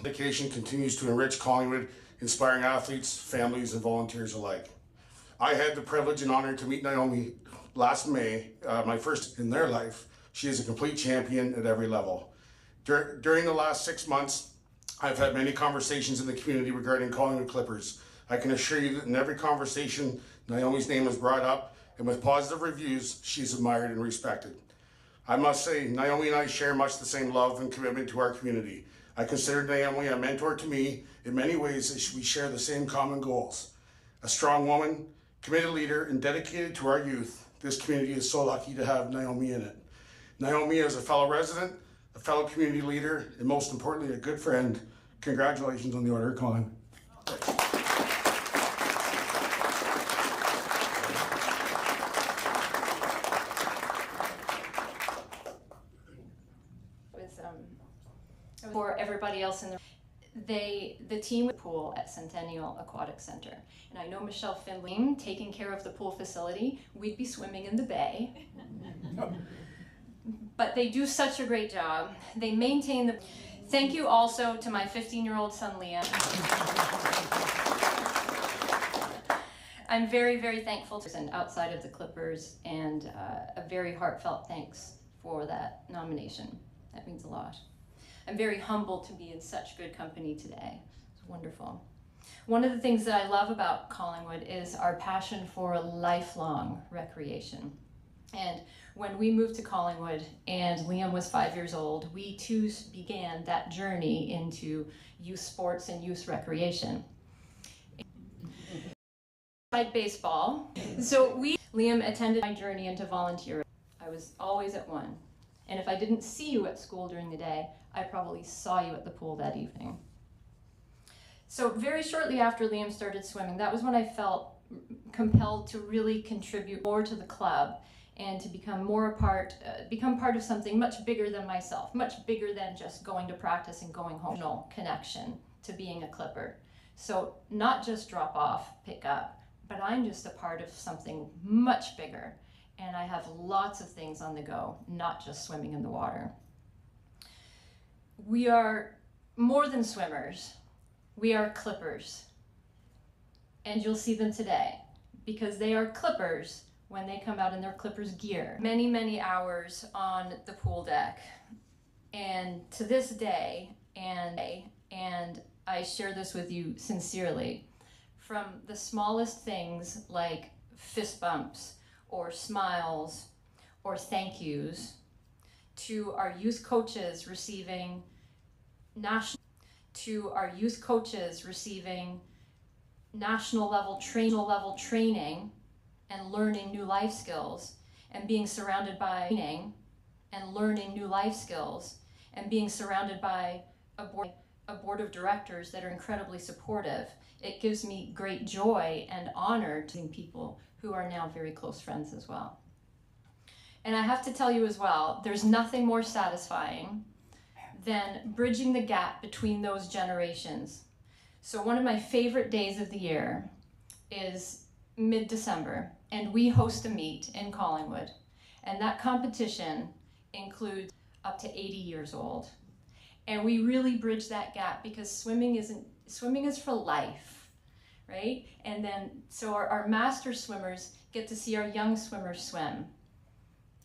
Dedication continues to enrich Collingwood, inspiring athletes, families, and volunteers alike. I had the privilege and honor to meet Naomi last May, my first in their life. She is a complete champion at every level. During the last 6 months, I've had many conversations in the community regarding Collingwood Clippers. I can assure you that in every conversation, Naomi's name is brought up, and with positive reviews, she's admired and respected. I must say, Naomi and I share much the same love and commitment to our community. I consider Naomi a mentor to me in many ways as we share the same common goals. A strong woman, committed leader, and dedicated to our youth, this community is so lucky to have Naomi in it. Naomi is a fellow resident, a fellow community leader, and most importantly, a good friend. Congratulations on the Order of Collingwood. For everybody else in the team with pool at Centennial Aquatic Center. And I know Michelle Finley taking care of the pool facility. We'd be swimming in the bay. But they do such a great job. They maintain the... Thank you also to my 15-year-old son, Liam. I'm very, very thankful to and outside of the Clippers, and a very heartfelt thanks for that nomination. That means a lot. I'm very humbled to be in such good company today. It's wonderful. One of the things that I love about Collingwood is our passion for lifelong recreation. And when we moved to Collingwood and Liam was 5 years old, we too began that journey into youth sports and youth recreation. Like baseball. So Liam attended my journey into volunteering. I was always at one. And if I didn't see you at school during the day, I probably saw you at the pool that evening. So very shortly after Liam started swimming, that was when I felt compelled to really contribute more to the club and to become become part of something much bigger than myself, much bigger than just going to practice and going home. No connection to being a Clipper. So not just drop off, pick up, but I'm just a part of something much bigger. And I have lots of things on the go, not just swimming in the water. We are more than swimmers. We are Clippers. And you'll see them today because they are Clippers when they come out in their Clippers gear. Many, many hours on the pool deck. And to this day, and I share this with you sincerely, from the smallest things like fist bumps or smiles or thank yous to our youth coaches receiving national level training and learning new life skills, and being surrounded by a board of directors that are incredibly supportive. It gives me great joy and honor to people who are now very close friends as well. And I have to tell you as well, there's nothing more satisfying than bridging the gap between those generations. So one of my favorite days of the year is mid-December, and we host a meet in Collingwood. And that competition includes up to 80 years old. And we really bridge that gap because swimming is for life, right? And then, so our master swimmers get to see our young swimmers swim.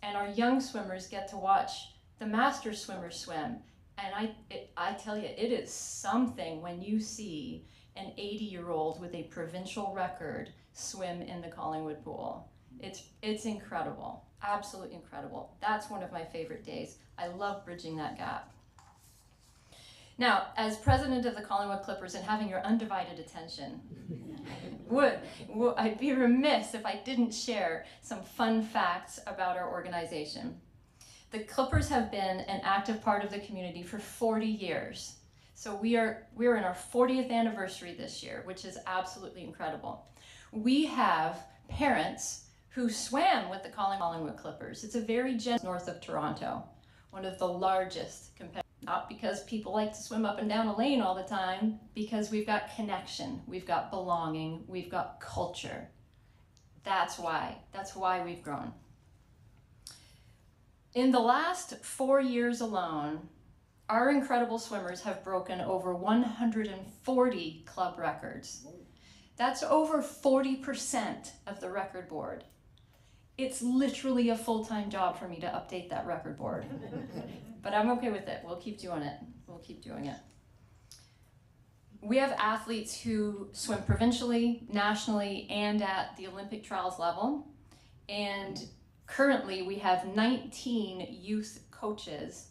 And our young swimmers get to watch the master swimmers swim. And I tell you, it is something when you see an 80-year-old with a provincial record swim in the Collingwood pool. It's incredible, absolutely incredible. That's one of my favorite days. I love bridging that gap. Now, as president of the Collingwood Clippers and having your undivided attention, I'd be remiss if I didn't share some fun facts about our organization. The Clippers have been an active part of the community for 40 years. So we're in our 40th anniversary this year, which is absolutely incredible. We have parents who swam with the Collingwood Clippers. It's a very generous north of Toronto, one of the largest competitors. Not because people like to swim up and down a lane all the time, because we've got connection, we've got belonging, we've got culture. That's why we've grown. In the last 4 years alone, our incredible swimmers have broken over 140 club records. That's over 40% of the record board. It's literally a full-time job for me to update that record board. But I'm okay with it. We'll keep doing it. We'll keep doing it. We have athletes who swim provincially, nationally, and at the Olympic trials level. And currently we have 19 youth coaches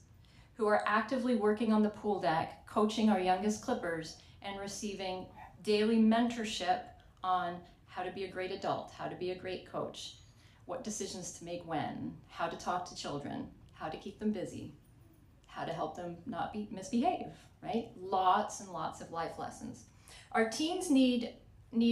who are actively working on the pool deck, coaching our youngest Clippers and receiving daily mentorship on how to be a great adult, how to be a great coach, what decisions to make when, how to talk to children, how to keep them busy, how to help them not misbehave, right? Lots and lots of life lessons. Our teens need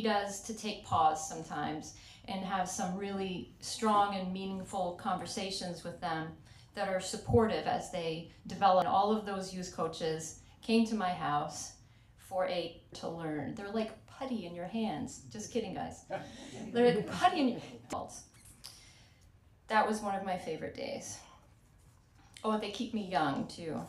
us to take pause sometimes and have some really strong and meaningful conversations with them that are supportive as they develop. And all of those youth coaches came to my house to learn. They're like putty in your hands. Just kidding, guys. They're like putty in your hands. That was one of my favorite days. Oh, they keep me young too.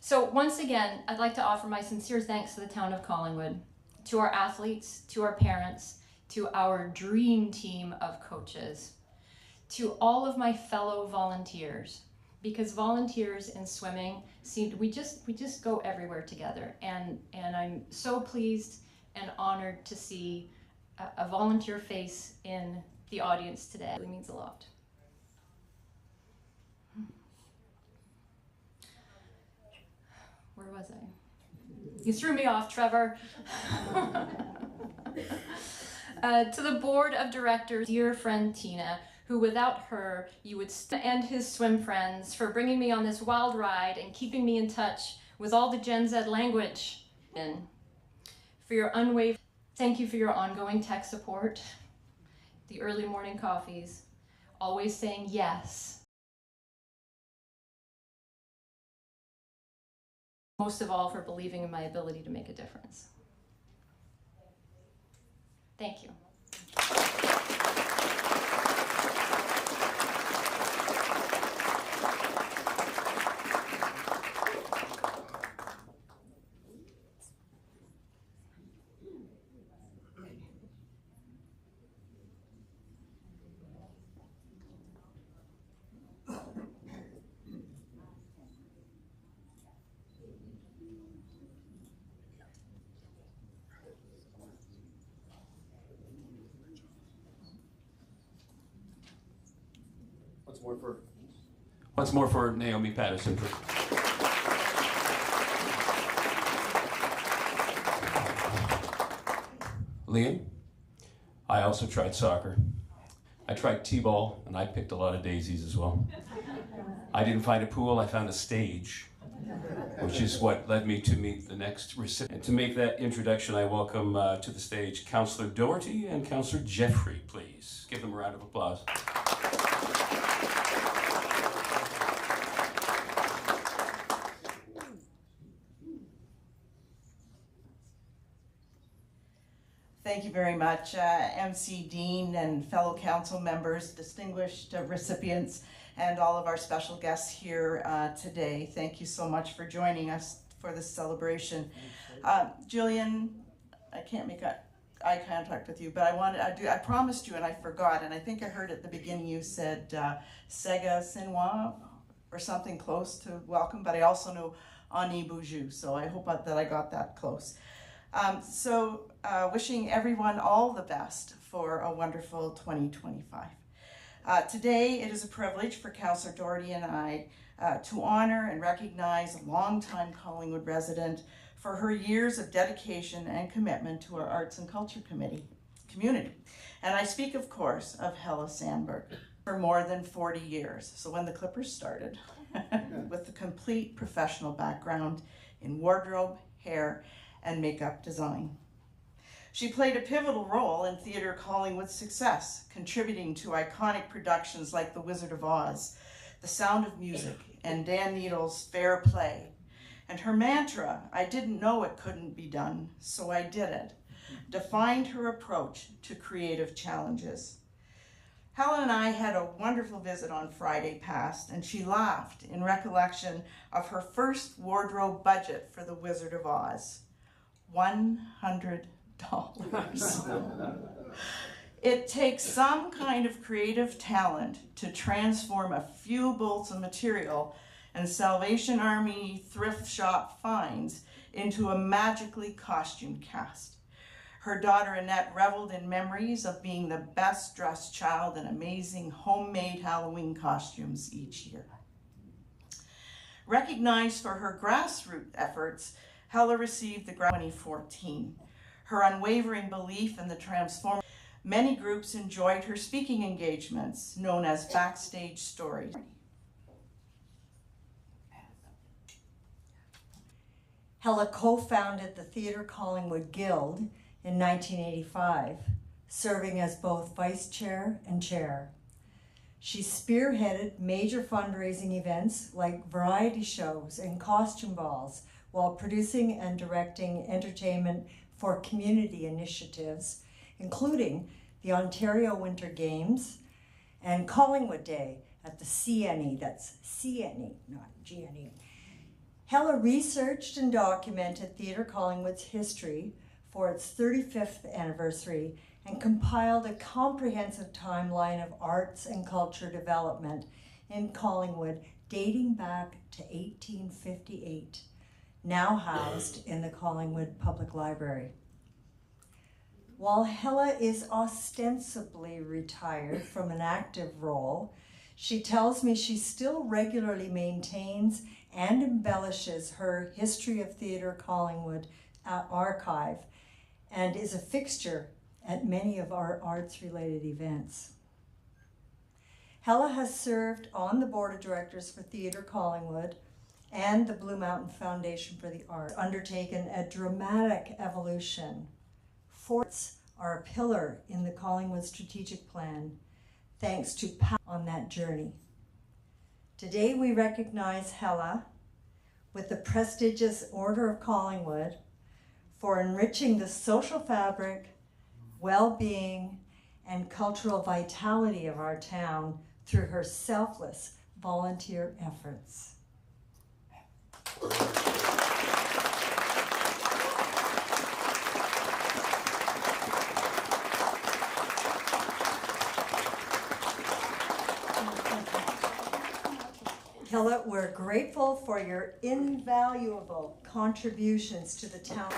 So once again, I'd like to offer my sincere thanks to the Town of Collingwood, to our athletes, to our parents, to our dream team of coaches, to all of my fellow volunteers, because volunteers in swimming we just go everywhere together. And I'm so pleased and honored to see a volunteer face in the audience today. It really means a lot. Where was I? You threw me off, Trevor. To the board of directors, dear friend Tina, who without her, you would and his swim friends for bringing me on this wild ride and keeping me in touch with all the Gen Z language. For your unwavering, thank you for your ongoing tech support, the early morning coffees, always saying yes. Most of all, for believing in my ability to make a difference. Thank you. Once more for Naomi Paterson. Liam, I also tried soccer. I tried t-ball, and I picked a lot of daisies as well. I didn't find a pool, I found a stage, which is what led me to meet the next recipient. And to make that introduction, I welcome to the stage Councillor Doherty and Councillor Jeffrey, please. Give them a round of applause. Thank you very much, MC Dean and fellow council members, distinguished recipients, and all of our special guests here today. Thank you so much for joining us for this celebration. Jillian, I can't make eye contact with you, but I promised you and I forgot, and I think I heard at the beginning you said 𝗖cie𝗹𝗹𝗶𝗴𝗄𝗏 or something close to welcome, but I also know 𝗖nie bonjour, so I hope that I got that close. Wishing everyone all the best for a wonderful 2025. Today, it is a privilege for Councillor Doherty and I to honor and recognize a longtime Collingwood resident for her years of dedication and commitment to our Arts and Culture community. And I speak, of course, of 𝗖𝗍𝗍𝗶𝗏 Sandberg for more than 40 years. So when the Clippers started, with a complete professional background in wardrobe, hair, and makeup design. She played a pivotal role in Theatre Collingwood's success, contributing to iconic productions like The Wizard of Oz, The Sound of Music, and Dan Needle's Fair Play. And her mantra, "I didn't know it couldn't be done, so I did it," defined her approach to creative challenges. Helen and I had a wonderful visit on Friday past, and she laughed in recollection of her first wardrobe budget for The Wizard of Oz. $100. It takes some kind of creative talent to transform a few bolts of material and Salvation Army thrift shop finds into a magically costumed cast. Her daughter Annette reveled in memories of being the best dressed child in amazing homemade Halloween costumes each year. Recognized for her grassroots efforts, 𝗖𝗍𝗍𝗶𝗏 received the 2014. Her unwavering belief in the transformation. Many groups enjoyed her speaking engagements, known as backstage stories. 𝗖𝗍𝗍𝗶𝗏 co-founded the Theatre Collingwood Guild in 1985, serving as both vice chair and chair. She spearheaded major fundraising events like variety shows and costume balls, while producing and directing entertainment for community initiatives, including the Ontario Winter Games and Collingwood Day at the CNE, that's CNE, not GNE. 𝗖𝗍𝗍𝗶𝗏 researched and documented Theatre Collingwood's history for its 35th anniversary and compiled a comprehensive timeline of arts and culture development in Collingwood dating back to 1858. Now housed in the Collingwood Public Library. While 𝗖𝗍𝗍𝗶𝗏 is ostensibly retired from an active role, she tells me she still regularly maintains and embellishes her History of Theatre Collingwood archive and is a fixture at many of our arts-related events. 𝗖𝗍𝗍𝗶𝗏 has served on the board of directors for Theatre Collingwood and the Blue Mountain Foundation for the Arts, undertaken a dramatic evolution. Forts are a pillar in the Collingwood strategic plan, thanks to on that journey. Today we recognize 𝗖𝗍𝗍𝗶𝗏 with the prestigious Order of Collingwood for enriching the social fabric, well-being, and cultural vitality of our town through her selfless volunteer efforts. 𝗖𝗍𝗍𝗶𝗏, we're grateful for your invaluable contributions to the town.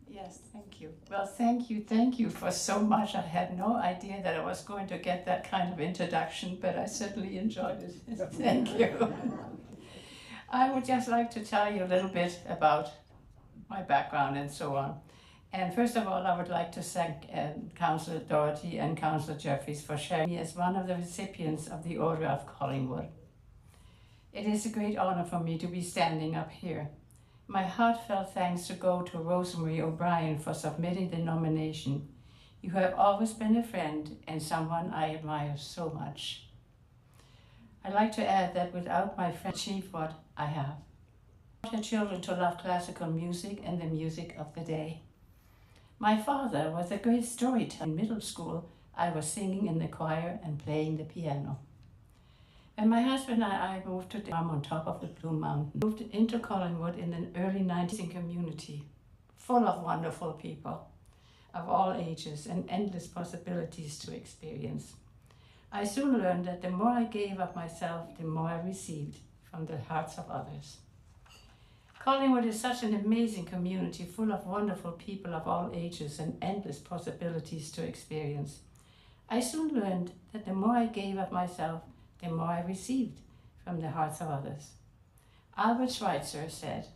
Yes, thank you. Well, thank you for so much. I had no idea that I was going to get that kind of introduction, but I certainly enjoyed it. Thank you. I would just like to tell you a little bit about my background and so on. And first of all, I would like to thank Councillor Doherty and Councillor Jeffries for sharing me as one of the recipients of the Order of Collingwood. It is a great honor for me to be standing up here. My heartfelt thanks to go to Rosemary O'Brien for submitting the nomination. You have always been a friend and someone I admire so much. I'd like to add that without my friend, achieve what I have. I taught children to love classical music and the music of the day. My father was a great storyteller. In middle school, I was singing in the choir and playing the piano. And my husband and I moved to the farm on top of the Blue Mountain. Moved into Collingwood in the early 90s community, full of wonderful people of all ages and endless possibilities to experience. I soon learned that the more I gave of myself, the more I received from the hearts of others. Collingwood is such an amazing community full of wonderful people of all ages and endless possibilities to experience. I soon learned that the more I gave of myself, the more I received from the hearts of others. Albert Schweitzer said,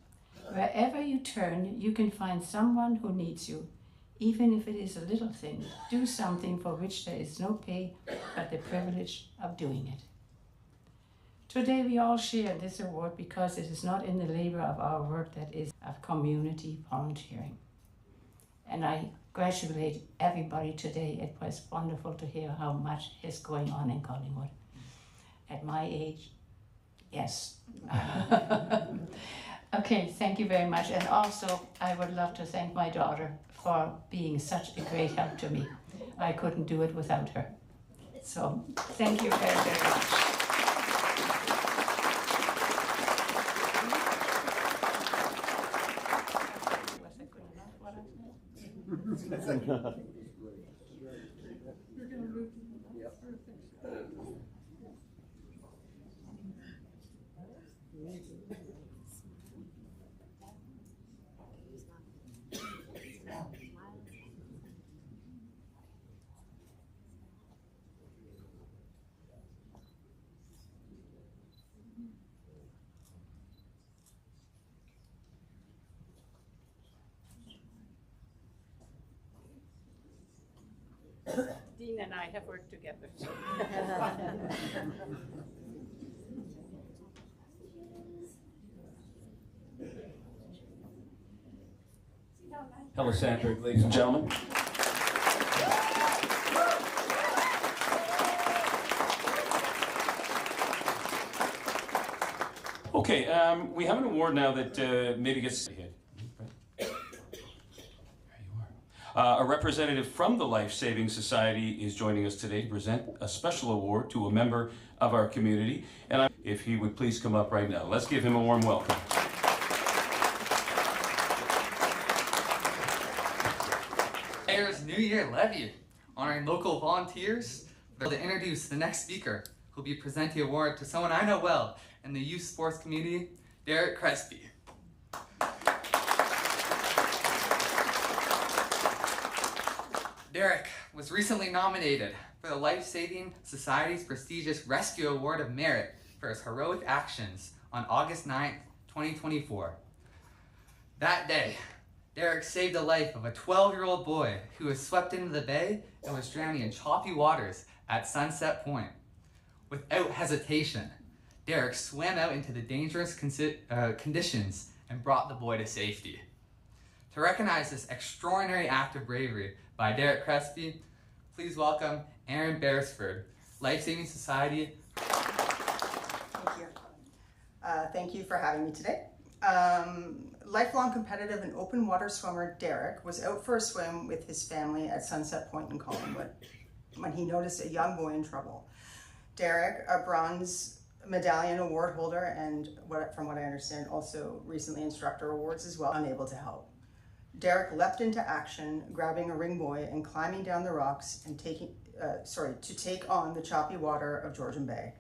"Wherever you turn, you can find someone who needs you. Even if it is a little thing, do something for which there is no pay but the privilege of doing it." Today we all share this award because it is not in the labor of our work that is of community volunteering. And I congratulate everybody today. It was wonderful to hear how much is going on in Collingwood. At my age, yes. Okay, thank you very much. And also, I would love to thank my daughter for being such a great help to me. I couldn't do it without her. So, thank you very, very much. Dean and I have worked together. Hello, Sandberg, ladies and gentlemen. Okay, we have an award now that maybe gets ahead. A representative from the Life Saving Society is joining us today to present a special award to a member of our community. And if he would please come up right now. Let's give him a warm welcome. Mayor's New Year Levee, honoring local volunteers. To introduce the next speaker, who will be presenting the award to someone I know well in the youth sports community, 𝗖𝗿𝗱𝗏𝗏𝗏𝗏. Derek was recently nominated for the Life Saving Society's prestigious Rescue Award of Merit for his heroic actions on August 9th, 2024. That day, Derek saved the life of a 12-year-old boy who was swept into the bay and was drowning in choppy waters at Sunset Point. Without hesitation, Derek swam out into the dangerous conditions and brought the boy to safety. To recognize this extraordinary act of bravery by 𝗖𝗿𝗱𝗏𝗏𝗏, please welcome Aaron Beresford, Life Saving Society. Thank you. Thank you for having me today. Lifelong competitive and open water swimmer Derek was out for a swim with his family at Sunset Point in Collingwood when he noticed a young boy in trouble. Derek, a bronze medallion award holder and, from what I understand, also recently instructor awards as well, unable to help. Derek leapt into action, grabbing a ring buoy and climbing down the rocks and to take on the choppy water of Georgian Bay.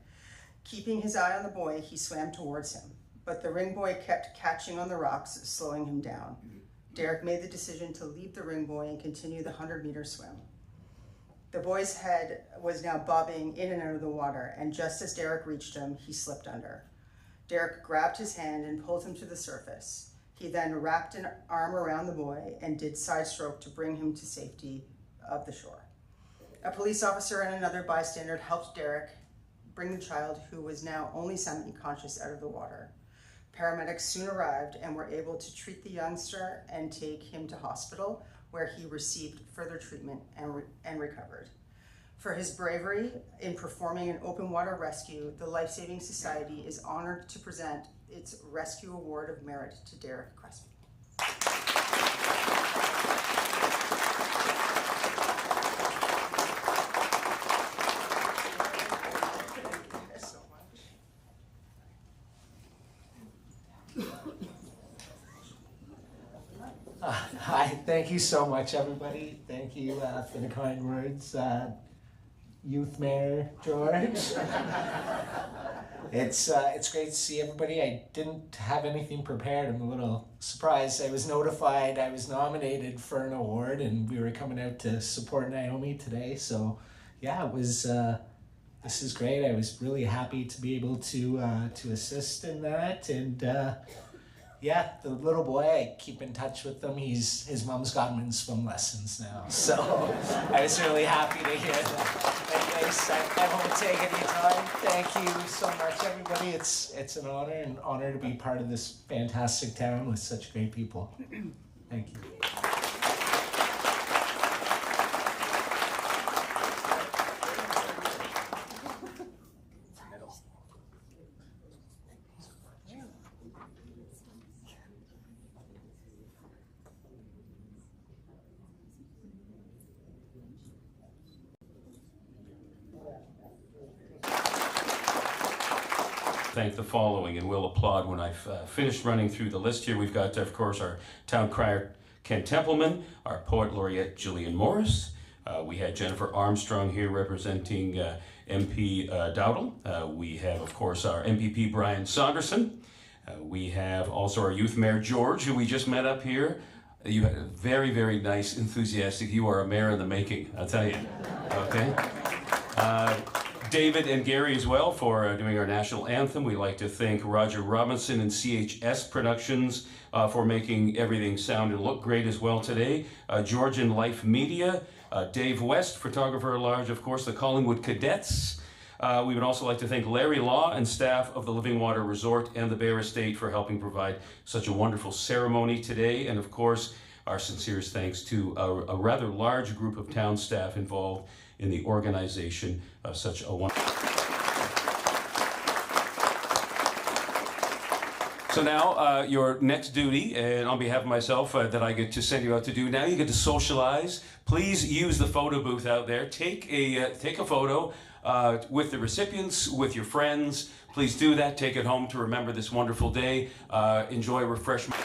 Keeping his eye on the buoy, he swam towards him, but the ring buoy kept catching on the rocks, slowing him down. Derek made the decision to leave the ring buoy and continue the 100-meter swim. The boy's head was now bobbing in and out of the water, and just as Derek reached him, he slipped under. Derek grabbed his hand and pulled him to the surface. He then wrapped an arm around the boy and did side stroke to bring him to safety of the shore. A police officer and another bystander helped Derek bring the child, who was now only semi-conscious, out of the water. Paramedics soon arrived and were able to treat the youngster and take him to hospital, where he received further treatment and recovered. For his bravery in performing an open water rescue, the Life Saving Society is honored to present its Rescue Award of Merit to Derek Crespi. Hi, thank you so much, everybody. Thank you for the kind words, Youth Mayor George. It's great to see everybody. I didn't have anything prepared. I'm a little surprised. I was notified I was nominated for an award, and we were coming out to support Naomi today. So, yeah, it was. This is great. I was really happy to be able to assist in that, and. Yeah, the little boy, I keep in touch with him. His mom's got him in swim lessons now. So I was really happy to hear that. Anyways, I won't take any time. Thank you so much, everybody. It's an honor to be part of this fantastic town with such great people. Thank you. Thank the following, and we'll applaud when I've finished running through the list here. We've got, of course, our town crier, Ken Templeman, our poet laureate, Gillian Morris. We had Jennifer Armstrong here representing MP 𝗖𝗿𝗶𝗿𝗄𝗏. We have, of course, our MPP, Brian Saunderson. We have also our youth mayor, George, who we just met up here. You had a very, very nice, enthusiastic, you are a mayor in the making, I'll tell you. Okay. David and Gary as well for doing our national anthem. We'd like to thank Roger Robinson and CHS Productions for making everything sound and look great as well today. George and Life Media, Dave West, photographer at large, of course, the Collingwood Cadets. We would also like to thank Larry Law and staff of the Living Water Resort and the Bear Estate for helping provide such a wonderful ceremony today. And of course, our sincerest thanks to a rather large group of town staff involved in the organization of such a wonderful. So now your next duty, and on behalf of myself that I get to send you out to do, now you get to socialize. Please use the photo booth out there. Take a photo with the recipients, with your friends. Please do that. Take it home to remember this wonderful day. Enjoy refreshment.